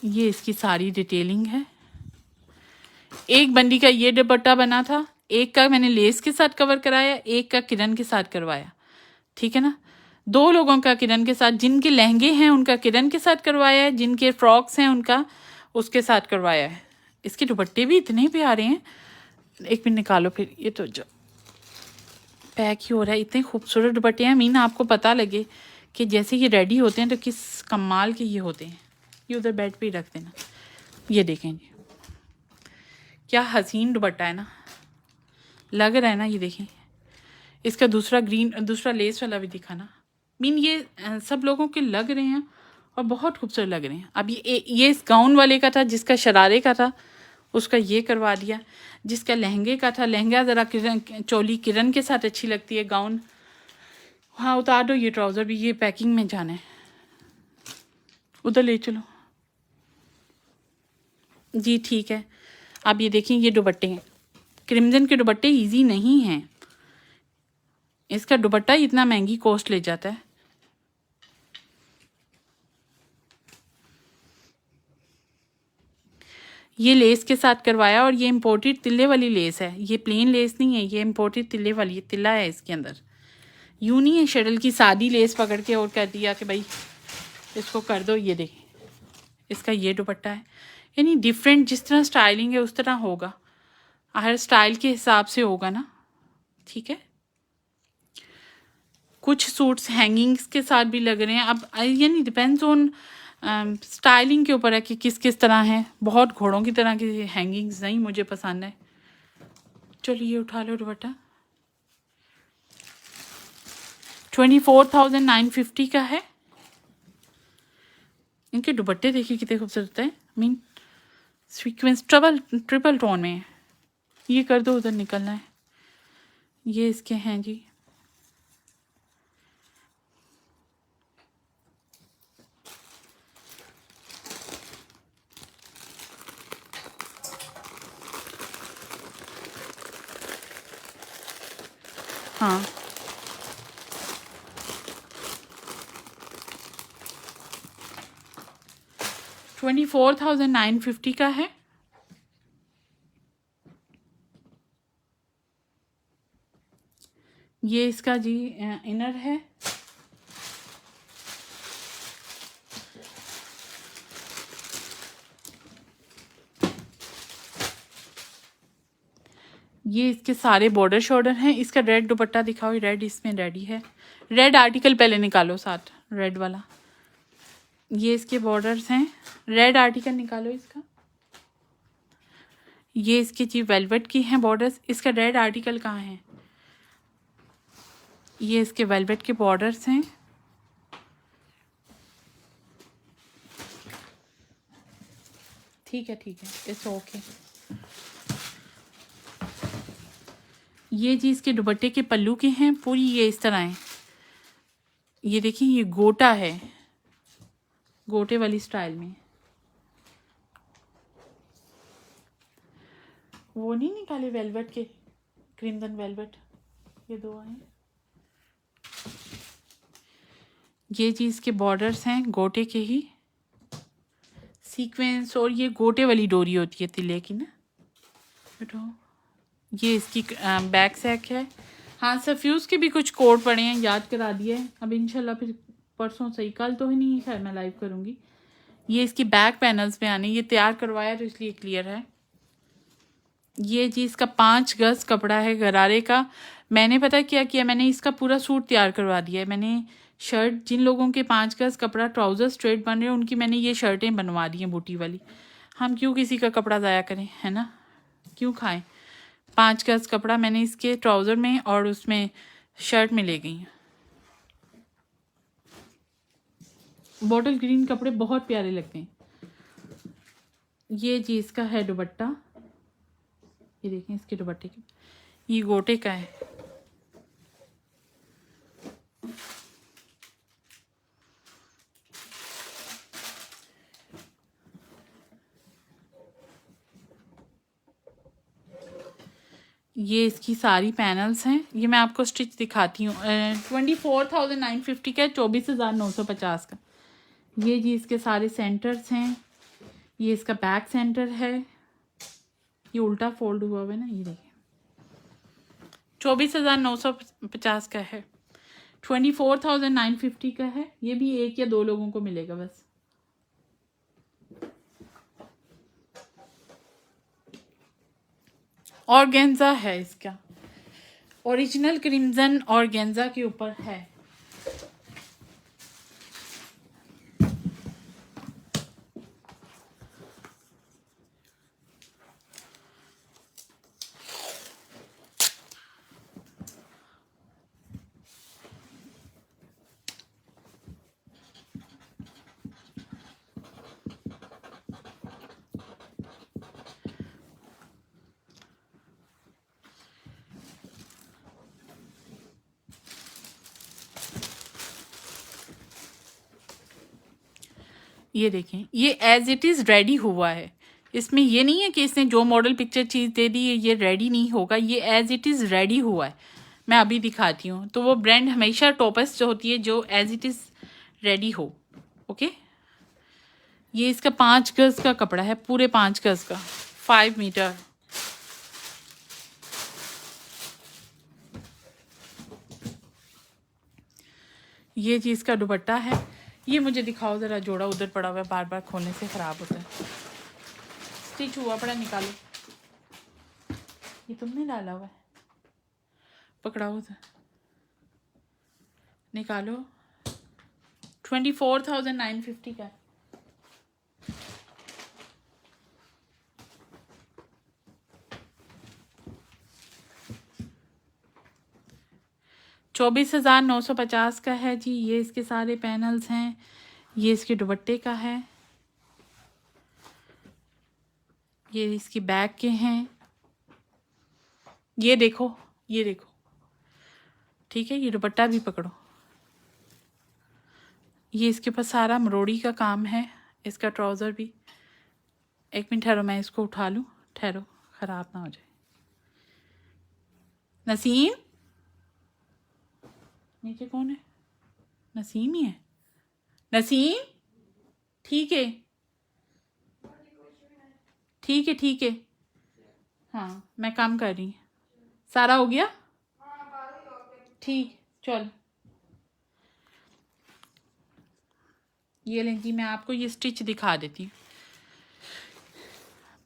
ये इसकी सारी डिटेलिंग है। एक बंदी का ये दुपट्टा बना था, एक का मैंने लेस के साथ कवर कराया, एक का किरण के साथ करवाया, ठीक है ना। 2 लोगों का किरण के साथ, जिनके लहंगे हैं उनका किरण के साथ करवाया है, जिनके फ्रॉक्स हैं उनका उसके साथ करवाया है। इसके दुपट्टे भी इतने प्यारे हैं। एक मिनट निकालो फिर, ये तो जो पैक ही हो रहा है। इतने खूबसूरत दुपट्टे हैं मीन, आपको पता लगे कि जैसे ये रेडी होते हैं तो किस कमाल के ये होते हैं। ये उधर बेड पे ही रख देना। ये देखें जी, क्या हसीन दुपट्टा है ना, लग रहा है ना। ये देखें, इसका दूसरा लेस वाला भी दिखाना। मीन ये सब लोगों के लग रहे हैं और बहुत खूबसूरत लग रहे हैं। अब ये इस गाउन वाले का था, जिसका शरारे का था उसका ये करवा दिया। जिसका लहंगे का था, लहंगा ज़रा चोली किरण के साथ अच्छी लगती है, गाउन हाँ उतार दो। ये ट्राउज़र भी, ये पैकिंग में जाना है, उधर ले चलो जी, ठीक है। अब ये देखें, ये दुपट्टे हैं, क्रिम्जन के दुपट्टे इजी नहीं हैं। इसका दुपट्टा इतना महंगी कॉस्ट ले जाता है। ये लेस के साथ करवाया और ये इम्पोर्टेड तिल्ले वाली लेस है, ये प्लेन लेस नहीं है, ये इम्पोर्टेड तिल्ले वाली तिल्ला है इसके अंदर। यूं नहीं है शटल की सादी लेस पकड़ के और कह दिया कि भाई इसको कर दो। ये देखें, इसका ये दुपट्टा है, यानी डिफरेंट जिस तरह स्टाइलिंग है उस तरह होगा, हर स्टाइल के हिसाब से होगा ना, ठीक है। कुछ सूट्स हैंगिंग्स के साथ भी लग रहे हैं। अब यानी डिपेंड्स ऑन स्टाइलिंग के ऊपर है कि किस किस तरह है। बहुत घोड़ों की तरह की हैंगिंग्स नहीं मुझे पसंद है। चलिए ये उठा लो दुपट्टा। 24,950 का है। इनके दुपट्टे देखिए कितने खूबसूरत है, मीन सीक्वेंस ट्रिपल टोन में है। ये कर दो, उधर निकलना है। ये इसके हैं जी, हाँ 24,950 का है। ये इसका जी इनर है। ये इसके सारे बॉर्डर शॉर्डर हैं। इसका रेड दुपट्टा दिखाओ, रेड इसमें रेडी है। रेड आर्टिकल पहले निकालो, साथ रेड वाला। ये इसके बॉर्डर्स हैं, रेड आर्टिकल निकालो इसका। ये इसके जी वेलवेट की हैं बॉर्डर्स। इसका रेड आर्टिकल कहाँ है? ये इसके वेलवेट के बॉर्डर्स हैं। ठीक है ठीक है, इट्स ओके। ये जी इसके दुपट्टे के पल्लू के हैं, पूरी ये इस तरह है। ये देखिए, ये गोटा है, गोटे वाली स्टाइल में। वो नहीं निकाले वेलवेट के, क्रिम्सन वेलवेट, ये दो हैं। ये जी इसके बॉर्डर्स हैं गोटे के ही, सीक्वेंस, और ये गोटे वाली डोरी होती है तिले की ना। बेटो ये इसकी बैक सैक है। हाँ, सफ्यूज़ के भी कुछ कोड पड़े हैं, याद करा दिए। अब इंशाल्लाह फिर परसों सही, कल तो ही नहीं खैर मैं लाइव करूँगी। ये इसकी बैक पैनल्स में आने, ये तैयार करवाया तो इसलिए क्लियर है। ये जी इसका 5 गज कपड़ा है गरारे का। मैंने पता क्या किया, मैंने इसका पूरा सूट तैयार करवा दिया है। मैंने शर्ट, जिन लोगों के 5 गज कपड़ा ट्राउज़र स्ट्रेट बन रहे हैं उनकी मैंने ये शर्टें बनवा दी हैं बूटी वाली। हम क्यों किसी का कपड़ा ज़ाया करें, है ना, क्यों खाएं। 5 गज कपड़ा मैंने इसके ट्राउज़र में और उसमें शर्ट में ले गई। बॉटल ग्रीन कपड़े बहुत प्यारे लगते हैं। ये जी इसका है दुपट्टा, ये देखें इसके दुपट्टे के, ये गोटे का है। ये इसकी सारी पैनल्स हैं। ये मैं आपको स्टिच दिखाती हूँ। 24,950 का है, 24,950 का। ये जी इसके सारे सेंटर्स हैं। ये इसका बैक सेंटर है, ये उल्टा फोल्ड हुआ हुआ है ना, ये देखिए 24,950 का है, 24,950 का है। ये भी एक या दो लोगों को मिलेगा बस। ऑर्गेन्जा है इसका, ओरिजिनल क्रिम्जन ऑर्गेन्जा के ऊपर है। ये देखें, ये एज इट इज़ रेडी हुआ है, इसमें ये नहीं है कि इसने जो मॉडल पिक्चर चीज़ दे दी है ये रेडी नहीं होगा, ये एज इट इज़ रेडी हुआ है। मैं अभी दिखाती हूँ। तो वो ब्रांड हमेशा टॉपस्ट जो होती है जो एज इट इज़ रेडी हो। ओके, ये इसका 5 गज का कपड़ा है, पूरे 5 गज का, 5 मीटर। ये चीज़ का दुपट्टा है। ये मुझे दिखाओ ज़रा, जोड़ा उधर पड़ा हुआ है, बार बार खोलने से ख़राब होता है। स्टिच हुआ पड़ा, निकालो। ये तुमने डाला हुआ है, पकड़ाओ उधर, निकालो। 24,950 का। $24,950 का है जी। ये इसके सारे पैनल्स हैं, ये इसके दुपट्टे का है, ये इसकी बैक के हैं। ये देखो, ये देखो, ठीक है। ये दुपट्टा भी पकड़ो, ये इसके ऊपर सारा एम्ब्रॉयडरी का काम है, इसका ट्राउज़र भी। एक मिनट ठहरो, मैं इसको उठा लूँ, ठहरो, ख़राब ना हो जाए। नसीम, नीचे कौन है? नसीम ही है। नसीम, ठीक है, ठीक है, ठीक है। हाँ, मैं काम कर रही हूँ। सारा हो गया? ठीक, चल। ये लें जी, मैं आपको ये स्टिच दिखा देती हूँ।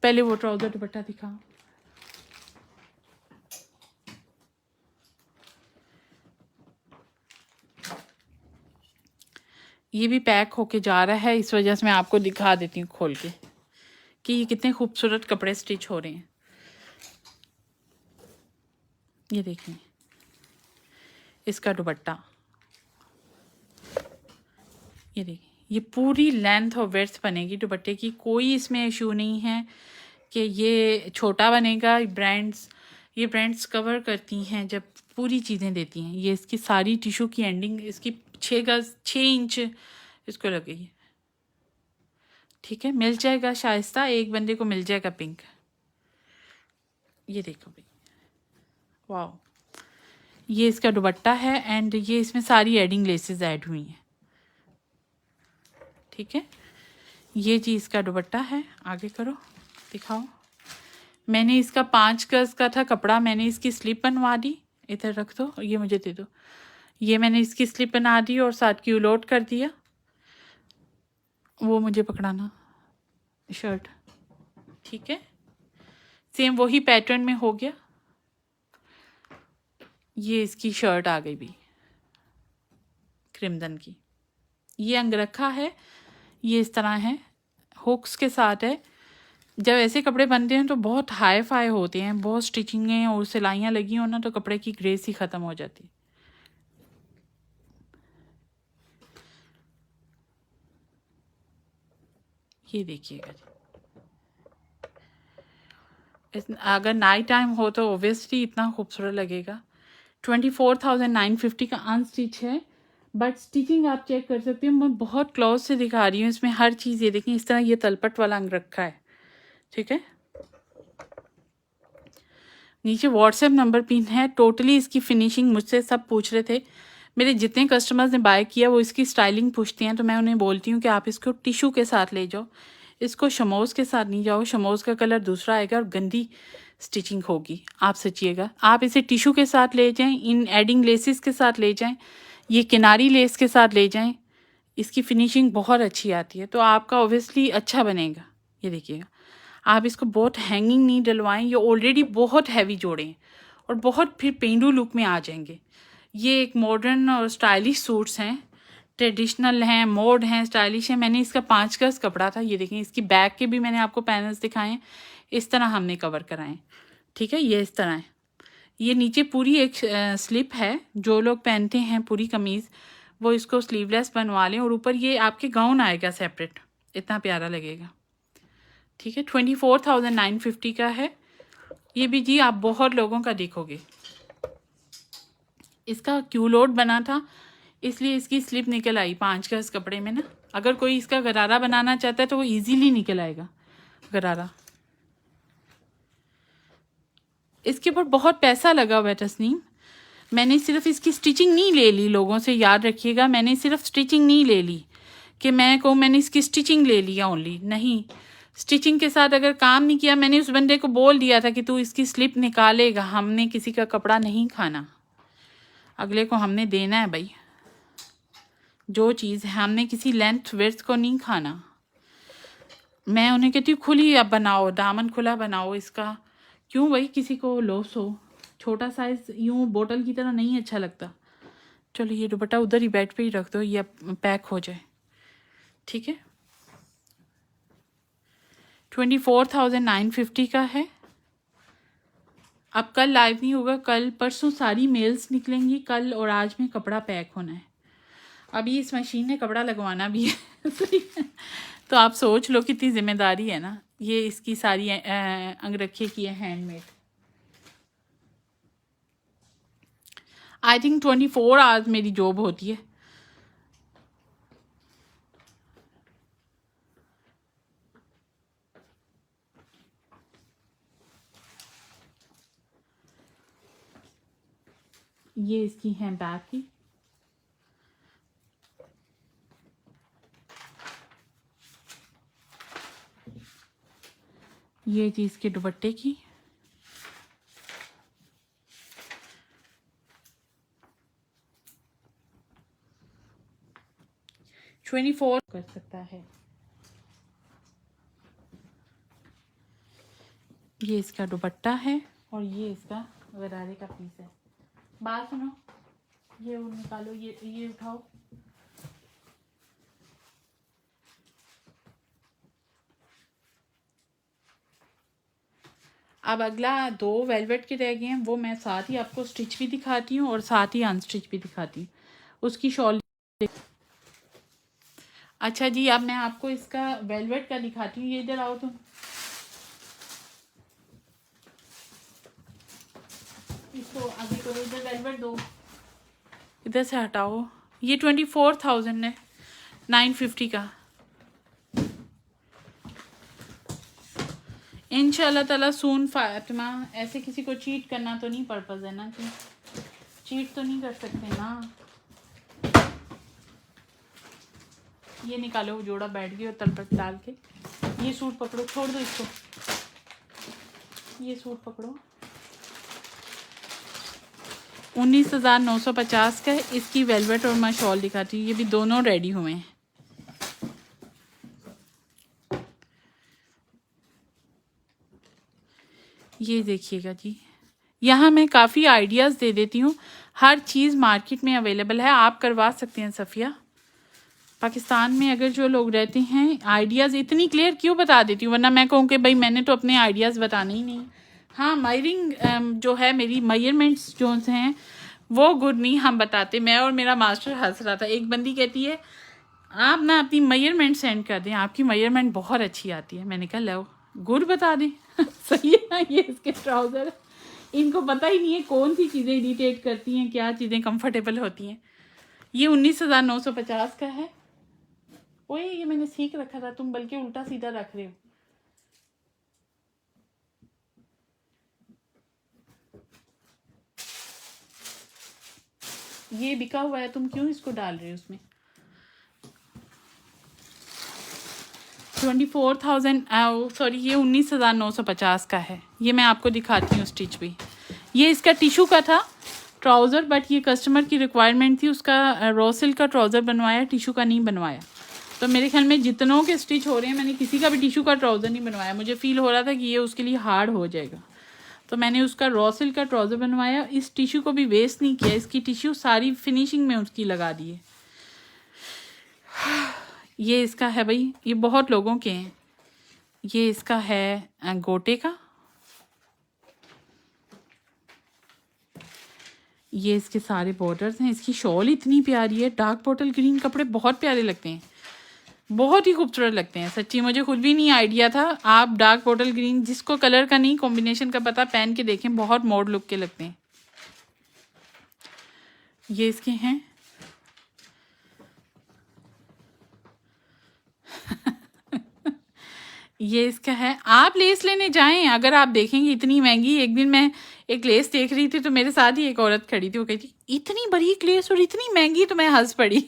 पहले वो ट्राउज़र दुपट्टा दिखाओ। ये भी पैक होके जा रहा है, इस वजह से मैं आपको दिखा देती हूँ खोल के कि ये कितने खूबसूरत कपड़े स्टिच हो रहे हैं। ये देखिए, इसका दुपट्टा, ये देखिए, ये पूरी लेंथ और विड्थ बनेगी दुपट्टे की, कोई इसमें इशू नहीं है कि ये छोटा बनेगा। ये ब्रांड्स कवर करती हैं जब पूरी चीज़ें देती हैं। ये इसकी सारी टिशू की एंडिंग इसकी 6 इंच इसको लगेगी, ठीक है। मिल जाएगा शाइस्ता, एक बंदे को मिल जाएगा पिंक। ये देखो भाई, वाह, ये इसका दुपट्टा है एंड ये इसमें सारी एडिंग लेसेस ऐड हुई हैं, ठीक है। ये जी इसका दुपट्टा है। आगे करो, दिखाओ। मैंने इसका 5 गज का था कपड़ा, मैंने इसकी स्लिप बनवा दी। इधर रख दो, ये मुझे दे दो। ये मैंने इसकी स्लिप बना दी और साथ की उलोट कर दिया। वो मुझे पकड़ाना शर्ट, ठीक है। सेम वही पैटर्न में हो गया। ये इसकी शर्ट आ गई भी क्रिम्सन की। ये अंगरखा है, ये इस तरह है, हुक्स के साथ है। जब ऐसे कपड़े बनते हैं तो बहुत हाई फाई होते हैं, बहुत स्टिचिंगें और सिलाइयाँ लगी हो ना तो कपड़े की ग्रेस ही ख़त्म हो जाती है। ये देखिएगा, अगर नाइट टाइम हो तो ओबियसली इतना खूबसूरत लगेगा। 24,950 का अनस्टिच है, बट स्टिचिंग आप चेक कर सकते हो। मैं बहुत क्लोज से दिखा रही हूँ, इसमें हर चीज़। ये देखें, इस तरह ये तलपट वाला अंग रखा है, ठीक है। नीचे व्हाट्सएप नंबर पिन है। टोटली इसकी फिनिशिंग मुझसे सब पूछ रहे थे, मेरे जितने कस्टमर्स ने बाय किया वो इसकी स्टाइलिंग पूछती हैं, तो मैं उन्हें बोलती हूँ कि आप इसको टिशू के साथ ले जाओ, इसको शमोज के साथ नहीं जाओ, शमोज का कलर दूसरा आएगा और गंदी स्टिचिंग होगी, आप सचिएगा। आप इसे टिशू के साथ ले जाएं, इन एडिंग लेसेस के साथ ले जाएं, ये किनारी लेस के साथ ले जाएं, इसकी फिनिशिंग बहुत अच्छी आती है, तो आपका ऑब्वियसली अच्छा बनेगा। ये देखिएगा, आप इसको बहुत हैंगिंग नहीं डलवाएं, ये ऑलरेडी बहुत हैवी जोड़े हैं और बहुत फिर पेंडू लुक में आ जाएंगे। ये एक मॉडर्न और स्टाइलिश सूट्स हैं, ट्रेडिशनल हैं, मोड हैं, स्टाइलिश हैं। मैंने इसका 5 गज कपड़ा था, ये देखें, इसकी बैक के भी मैंने आपको पैनल्स दिखाए हैं, इस तरह हमने कवर कराएं, ठीक है। ये इस तरह है, ये नीचे पूरी एक स्लिप है, जो लोग पहनते हैं पूरी कमीज़ वो इसको स्लीवलेस बनवा लें, और ऊपर ये आपके गाउन आएगा सेपरेट, इतना प्यारा लगेगा, ठीक है। 24,950 का है ये भी जी। आप बहुत लोगों का देखोगे, इसका क्यू लोड बना था इसलिए इसकी स्लिप निकल आई 5 गज कपड़े में ना। अगर कोई इसका गरारा बनाना चाहता है तो वो इजीली निकल आएगा गरारा। इसके ऊपर बहुत पैसा लगा हुआ है तस्नीम, मैंने सिर्फ इसकी स्टिचिंग नहीं ले ली, लोगों से याद रखिएगा, मैंने सिर्फ स्टिचिंग नहीं ले ली कि मैं कहूँ मैंने इसकी स्टिचिंग ले लिया ओनली, नहीं। स्टिचिंग के साथ अगर काम नहीं किया, मैंने उस बंदे को बोल दिया था कि तू इसकी स्लिप निकालेगा, हमने किसी का कपड़ा नहीं खाना, अगले को हमने देना है भाई, जो चीज़ है हमने किसी लेंथ विड्थ को नहीं खाना। मैं उन्हें कहती हूँ खुली अब बनाओ, दामन खुला बनाओ इसका, क्यों भाई किसी को लॉस हो। छोटा साइज़ यूँ बोतल की तरह नहीं अच्छा लगता। चलो ये दुपट्टा उधर ही बेड पे ही रख दो, ये पैक हो जाए, ठीक है। 24,950 का है। अब कल लाइव नहीं होगा, कल परसों सारी मेल्स निकलेंगी, कल और आज में कपड़ा पैक होना है। अभी इस मशीन ने कपड़ा लगवाना भी है तो आप सोच लो कितनी जिम्मेदारी है ना। ये इसकी सारी अंगरखे की है, हैंडमेड। आई थिंक 24 आवर्स मेरी जॉब होती है। ये इसकी है बैक की, ये चीज़ के दुपट्टे की, ट्वेंटी 24 कर सकता है। ये इसका दुपट्टा है और ये इसका गरारे का पीस है। बात सुनो, ये निकालो, ये उठाओ, अब अगला 2 वेलवेट के रह गए हैं, वो मैं साथ ही आपको स्टिच भी दिखाती हूँ और साथ ही अनस्टिच भी दिखाती हूँ। उसकी शॉल, अच्छा जी, अब मैं आपको इसका वेलवेट का दिखाती हूँ। ये इधर आओ तुम, इसको आगे करो, इधर वेलवेट दो, इधर से हटाओ। ये 24,950 का। इंशाल्लाह ताला सून फातिमा, ऐसे किसी को चीट करना तो नहीं पर्पज़ है ना, कि चीट तो नहीं कर सकते ना। ये निकालो, जोड़ा बैठ गया और तल पर डाल के। ये सूट पकड़ो, छोड़ दो इसको, ये सूट पकड़ो। 19,950 का है। इसकी वेलवेट और मैं शॉल दिखाती हूँ, ये भी दोनों रेडी हुए हैं। ये देखिएगा जी, यहाँ मैं काफ़ी आइडियाज़ दे देती हूँ, हर चीज़ मार्केट में अवेलेबल है, आप करवा सकते हैं। सफ़िया, पाकिस्तान में अगर जो लोग रहते हैं, आइडियाज़ इतनी क्लियर क्यों बता देती हूँ, वरना मैं कहूँ कि भाई मैंने तो अपने आइडियाज़ बताने ही नहीं। हाँ, मायरिंग जो है, मेरी मेजरमेंट्स जो हैं वो गुड नहीं हम बताते। मैं और मेरा मास्टर हंस रहा था, एक बंदी कहती है आप ना अपनी मेजरमेंट सेंड कर दें, आपकी मेजरमेंट बहुत अच्छी आती है। मैंने कहा लो गुड बता दें सही है ना। ये इसके ट्राउज़र, इनको पता ही नहीं है कौन सी चीज़ें इरिटेट करती हैं, क्या चीज़ें कंफर्टेबल होती हैं। ये 19,950 का है। ओए, ये मैंने सीख रखा था, तुम बल्कि उल्टा सीधा रख रहे हो। ये बिका हुआ है, तुम क्यों इसको डाल रहे हो उसमें। 24,000 सॉरी ये 19,950 का है। ये मैं आपको दिखाती हूँ स्टिच भी। ये इसका टिशू का था ट्राउज़र, बट ये कस्टमर की रिक्वायरमेंट थी, उसका रॉ सिल्क का ट्राउज़र बनवाया, टिशू का नहीं बनवाया। तो मेरे ख्याल में जितनों के स्टिच हो रहे हैं, मैंने किसी का भी टिशू का ट्राउज़र नहीं बनवाया। मुझे फील हो रहा था कि ये उसके लिए हार्ड हो जाएगा, तो मैंने उसका रॉ सिल्क का ट्राउज़र बनवाया। इस टिशू को भी वेस्ट नहीं किया, इसकी टिशू सारी फिनिशिंग में उसकी लगा दी है। ये इसका है भाई, ये बहुत लोगों के हैं। ये इसका है गोटे का, ये इसके सारे बॉर्डर्स हैं। इसकी शॉल इतनी प्यारी है, डार्क बॉटल ग्रीन कपड़े बहुत प्यारे लगते हैं, बहुत ही खूबसूरत लगते हैं सच्ची। मुझे खुद भी नहीं आइडिया था। आप डार्क बॉटल ग्रीन, जिसको कलर का नहीं कॉम्बिनेशन का पता, पहन के देखें, बहुत मॉड लुक के लगते हैं। ये इसके हैं ये इसका है। आप लेस लेने जाएं, अगर आप देखेंगे इतनी महंगी। एक दिन मैं एक लेस देख रही थी, तो मेरे साथ ही एक औरत खड़ी थी, वो कहती इतनी बारीक लेस और इतनी महंगी, तो मैं हंस पड़ी।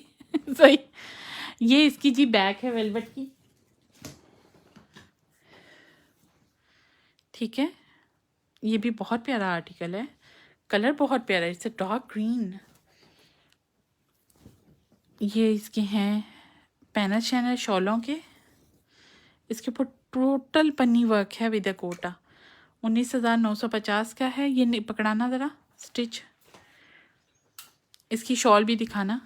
सही। ये इसकी जी बैक है वेलवेट की, ठीक है। ये भी बहुत प्यारा आर्टिकल है, कलर बहुत प्यारा है, इट्स डार्क ग्रीन। ये इसके हैं पैनल शैनल शॉलों के, इसके ऊपर टोटल पन्नी वर्क है विद कोटा। 19,950 का है। ये पकड़ाना ज़रा स्टिच, इसकी शॉल भी दिखाना।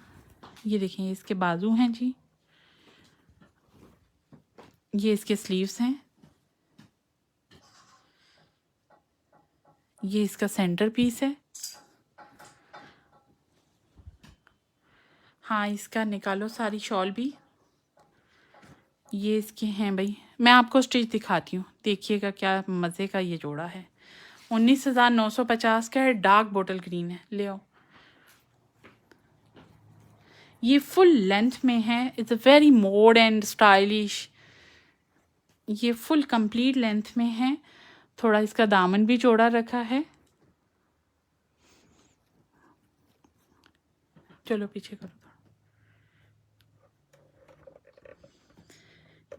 ये देखें, इसके बाजू हैं जी, ये इसके स्लीव्स हैं, ये इसका सेंटर पीस है। हाँ, इसका निकालो सारी शॉल भी। ये इसके हैं भाई, मैं आपको स्टिच दिखाती हूँ, देखिएगा क्या मज़े का ये जोड़ा है। 19,950 का है, डार्क बॉटल ग्रीन है, ले आओ। ये फुल लेंथ में है, it's a very mode and stylish. ये फुल कंप्लीट लेंथ में है, थोड़ा इसका दामन भी चौड़ा रखा है। चलो पीछे करो।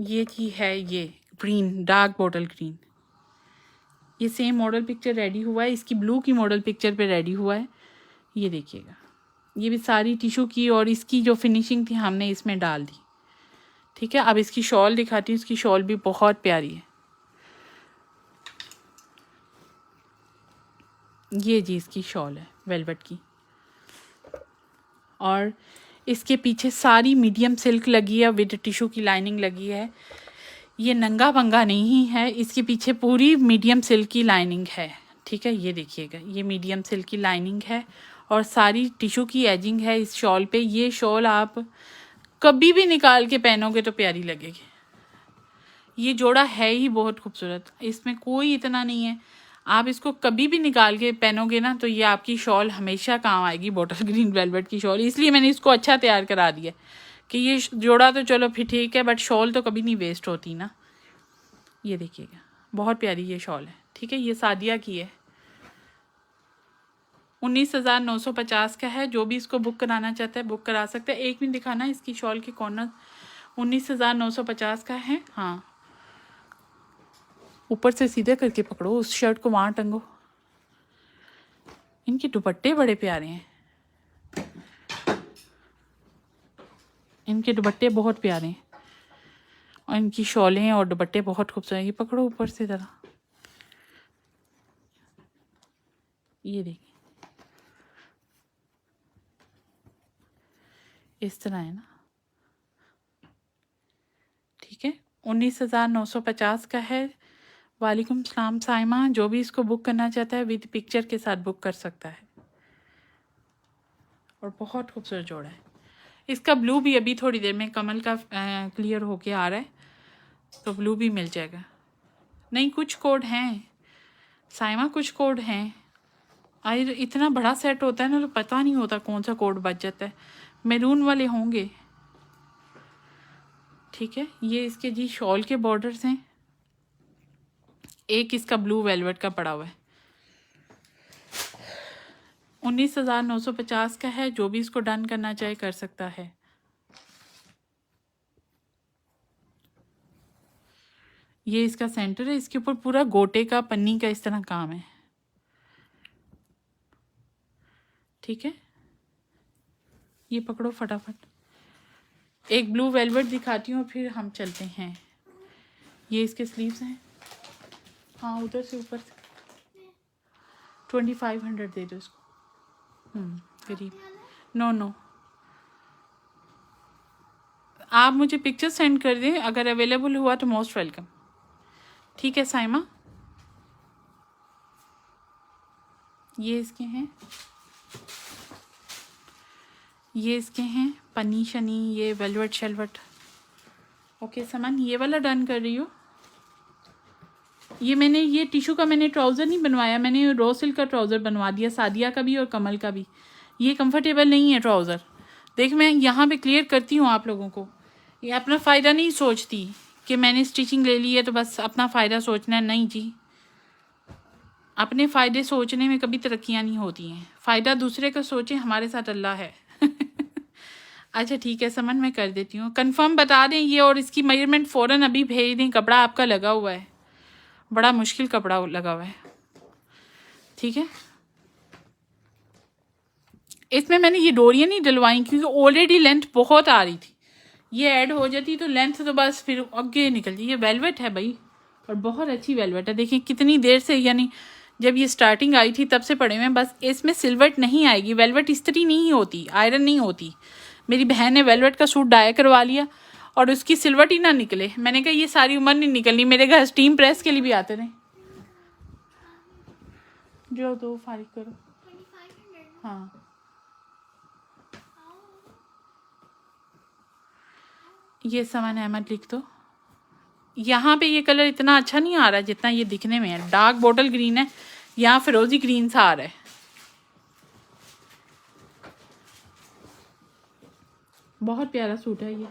ये चीज है, ये ग्रीन, डार्क बॉटल ग्रीन। ये सेम मॉडल पिक्चर रेडी हुआ है, इसकी ब्लू की मॉडल पिक्चर पे रेडी हुआ है। ये देखिएगा, ये भी सारी टिशू की और इसकी जो फिनिशिंग थी हमने इसमें डाल दी, ठीक है। अब इसकी शॉल दिखाती हूँ, इसकी शॉल भी बहुत प्यारी है। ये जी इसकी शॉल है वेलवेट की, और इसके पीछे सारी मीडियम सिल्क लगी है विद टिशू की लाइनिंग लगी है। ये नंगा पंगा नहीं है, इसके पीछे पूरी मीडियम सिल्क की लाइनिंग है, ठीक है। ये देखिएगा, ये मीडियम सिल्क की लाइनिंग है और सारी टिशू की एजिंग है इस शॉल पे। ये शॉल आप कभी भी निकाल के पहनोगे तो प्यारी लगेगी। ये जोड़ा है ही बहुत खूबसूरत, इसमें कोई इतना नहीं है। आप इसको कभी भी निकाल के पहनोगे ना, तो ये आपकी शॉल हमेशा काम आएगी, बॉटल ग्रीन वेलवेट की शॉल। इसलिए मैंने इसको अच्छा तैयार करा दिया कि ये जोड़ा तो चलो फिर ठीक है, बट शॉल तो कभी नहीं वेस्ट होती ना। ये देखिएगा, बहुत प्यारी ये शॉल है, ठीक है। ये सादिया की है, 19,950 का है। जो भी इसको बुक कराना चाहता है बुक करा सकता है। एक मिनट दिखाना इसकी शॉल के कॉर्नर, 19,950 का है। हाँ, ऊपर से सीधे करके पकड़ो, उस शर्ट को वहाँ टंगो। इनके दुपट्टे बड़े प्यारे हैं, इनके दुपट्टे बहुत प्यारे हैं, और इनकी शॉलें और दुपट्टे बहुत खूबसूरत। ये पकड़ो ऊपर से ज़रा, ये देखिए इस तरह है ना, ठीक है। 19,950 का है। वालेकुम सलाम साइमा। जो भी इसको बुक करना चाहता है विद पिक्चर के साथ बुक कर सकता है, और बहुत खूबसूरत जोड़ा है। इसका ब्लू भी अभी थोड़ी देर में कमल का क्लियर होके आ रहा है, तो ब्लू भी मिल जाएगा। नहीं, कुछ कोड हैं साइमा, कुछ कोड हैं। आई इतना बड़ा सेट होता है ना, तो पता नहीं होता कौन सा कोड बच जाता है। मैरून वाले होंगे, ठीक है। ये इसके जी शॉल के बॉर्डर्स हैं, एक इसका ब्लू वेलवेट का पड़ा हुआ है। 19,950 का है। जो भी इसको डन करना चाहे कर सकता है। ये इसका सेंटर है, इसके ऊपर पूरा गोटे का पन्नी का इस तरह काम है, ठीक है। ये पकड़ो फटाफट, एक ब्लू वेलवेट दिखाती हूँ फिर हम चलते हैं। ये इसके स्लीव्स हैं, हाँ उधर से ऊपर से 2500 दे दो इसको। करीब। नो आप मुझे पिक्चर सेंड कर दें, अगर अवेलेबल हुआ तो मोस्ट वेलकम, ठीक है साइमा। ये इसके हैं, ये इसके हैं पन्नी शनी, ये वेलवेट शेलवेट। ओके समन, ये वाला डन कर रही हो। ये मैंने ये टिशू का मैंने ट्राउज़र नहीं बनवाया, मैंने रो सिल्क का ट्राउज़र बनवा दिया, सादिया का भी और कमल का भी। ये कंफर्टेबल नहीं है ट्राउज़र। देख मैं यहाँ पे क्लियर करती हूँ आप लोगों को, ये अपना फ़ायदा नहीं सोचती कि मैंने स्टिचिंग ले ली है तो बस अपना फ़ायदा सोचना है। नहीं जी, अपने फ़ायदे सोचने में कभी तरक्कियाँ नहीं होती हैं। फ़ायदा दूसरे का सोचें, हमारे साथ अल्लाह है। अच्छा ठीक है समन, मैं कर देती हूँ। कंफर्म बता दें ये, और इसकी मेजरमेंट फ़ौरन अभी भेज दें। कपड़ा आपका लगा हुआ है, बड़ा मुश्किल कपड़ा लगा हुआ है, ठीक है। इसमें मैंने ये डोरियाँ नहीं डलवाई क्योंकि ऑलरेडी लेंथ बहुत आ रही थी। ये ऐड हो जाती तो लेंथ तो बस फिर आगे निकल जाती। ये वेलवेट है भाई, और बहुत अच्छी वेलवेट है। देखिए कितनी देर से, यानी जब ये स्टार्टिंग आई थी तब से पड़े हुए। बस इसमें सिल्वेट नहीं आएगी, वेलवेट इस्त्री नहीं होती, आयरन नहीं होती। मेरी बहन ने वेलवेट का सूट डाई करवा लिया और उसकी सिल्वट ही ना निकले। मैंने कहा ये सारी उम्र नहीं निकलनी, मेरे घर स्टीम प्रेस के लिए भी आते रहे। जो दो फारिग करो। हाँ ये समान अहमद लिख दो। यहाँ पे ये कलर इतना अच्छा नहीं आ रहा है जितना ये दिखने में है। डार्क बॉटल ग्रीन है, यहाँ फिरोजी ग्रीन सा आ रहा है। बहुत प्यारा सूट है ये।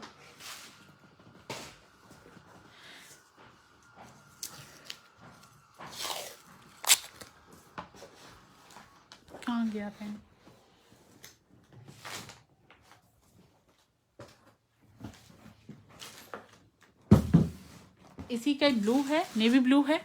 कहाँ गया पेन? इसी का ब्लू है, नेवी ब्लू है।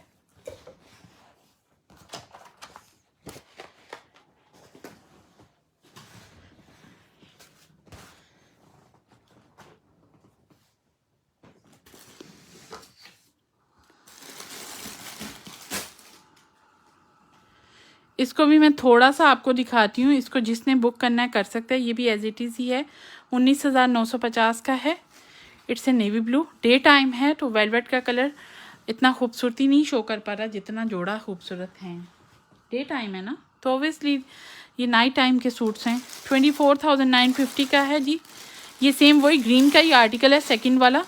इसको भी मैं थोड़ा सा आपको दिखाती हूँ। इसको जिसने बुक करना है कर सकता है। ये भी एज इट इज़ ही है, 19,950 का है। It's a navy blue, day time है तो वेलवेट का कलर इतना खूबसूरती नहीं शो कर पा रहा जितना जोड़ा खूबसूरत है। डे टाइम है ना, तो ऑब्वियसली ये नाइट टाइम के सूट्स हैं। 24,950 का है जी। ये सेम वही ग्रीन का ही आर्टिकल है, सेकंड वाला।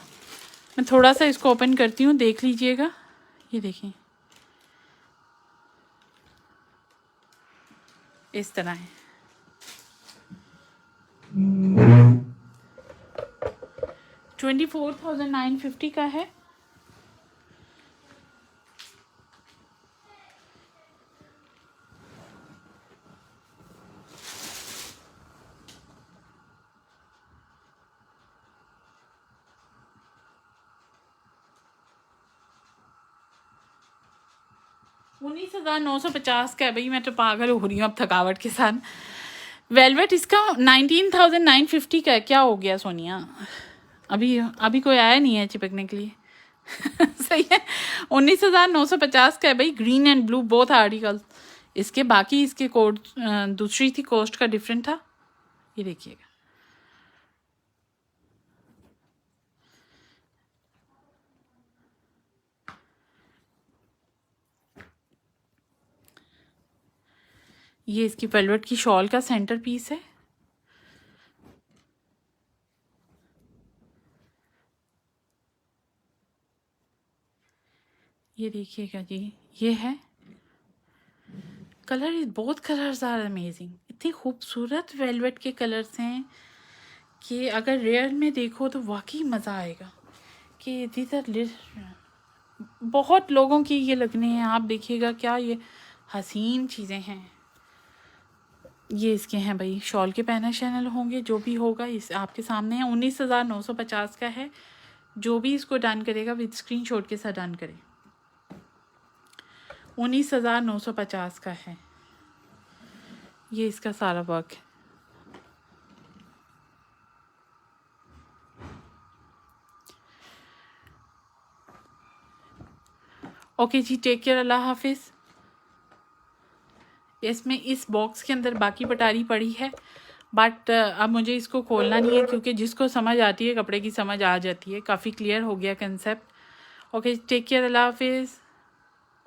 मैं थोड़ा सा इसको ओपन करती हूँ, देख लीजिएगा। ये देखिए इस तरह है। 24,950 का है। $19,950 का है भाई। मैं तो पागल हो रही हूँ अब थकावट के साथ। वेलवेट इसका 19,950 का है। क्या हो गया सोनिया? अभी कोई आया नहीं है चिपकने के लिए। सही है, 19,950 का है भाई। Green and blue both article इसके। बाकी इसके कोड दूसरी थी, कॉस्ट का डिफरेंट था। ये देखिएगा, ये इसकी वेलवेट की शॉल का सेंटर पीस है। ये देखिएगा जी, ये है colour. Both colours are amazing. इतनी खूबसूरत वेलवेट के कलर्स हैं कि अगर रेयर में देखो तो वाकई मज़ा आएगा। कि दीज आर बहुत लोगों की ये लगने हैं। आप देखिएगा क्या ये हसीन चीज़ें हैं। ये इसके हैं भाई, शॉल के पैनल शैनल होंगे, जो भी होगा इस आपके सामने है। 19,950 का है। जो भी इसको डन करेगा विद स्क्रीनशॉट के साथ डन करे। 19,950 का है ये इसका सारा वर्क है। ओके जी, टेक केयर, अल्लाह हाफिज़। इसमें इस बॉक्स के अंदर बाकी पटारी पड़ी है, बट अब मुझे इसको खोलना नहीं है क्योंकि जिसको समझ आती है कपड़े की समझ आ जाती है। काफ़ी क्लियर हो गया कंसेप्ट। ओके, टेक केयर, अल्लाह हाफिज़।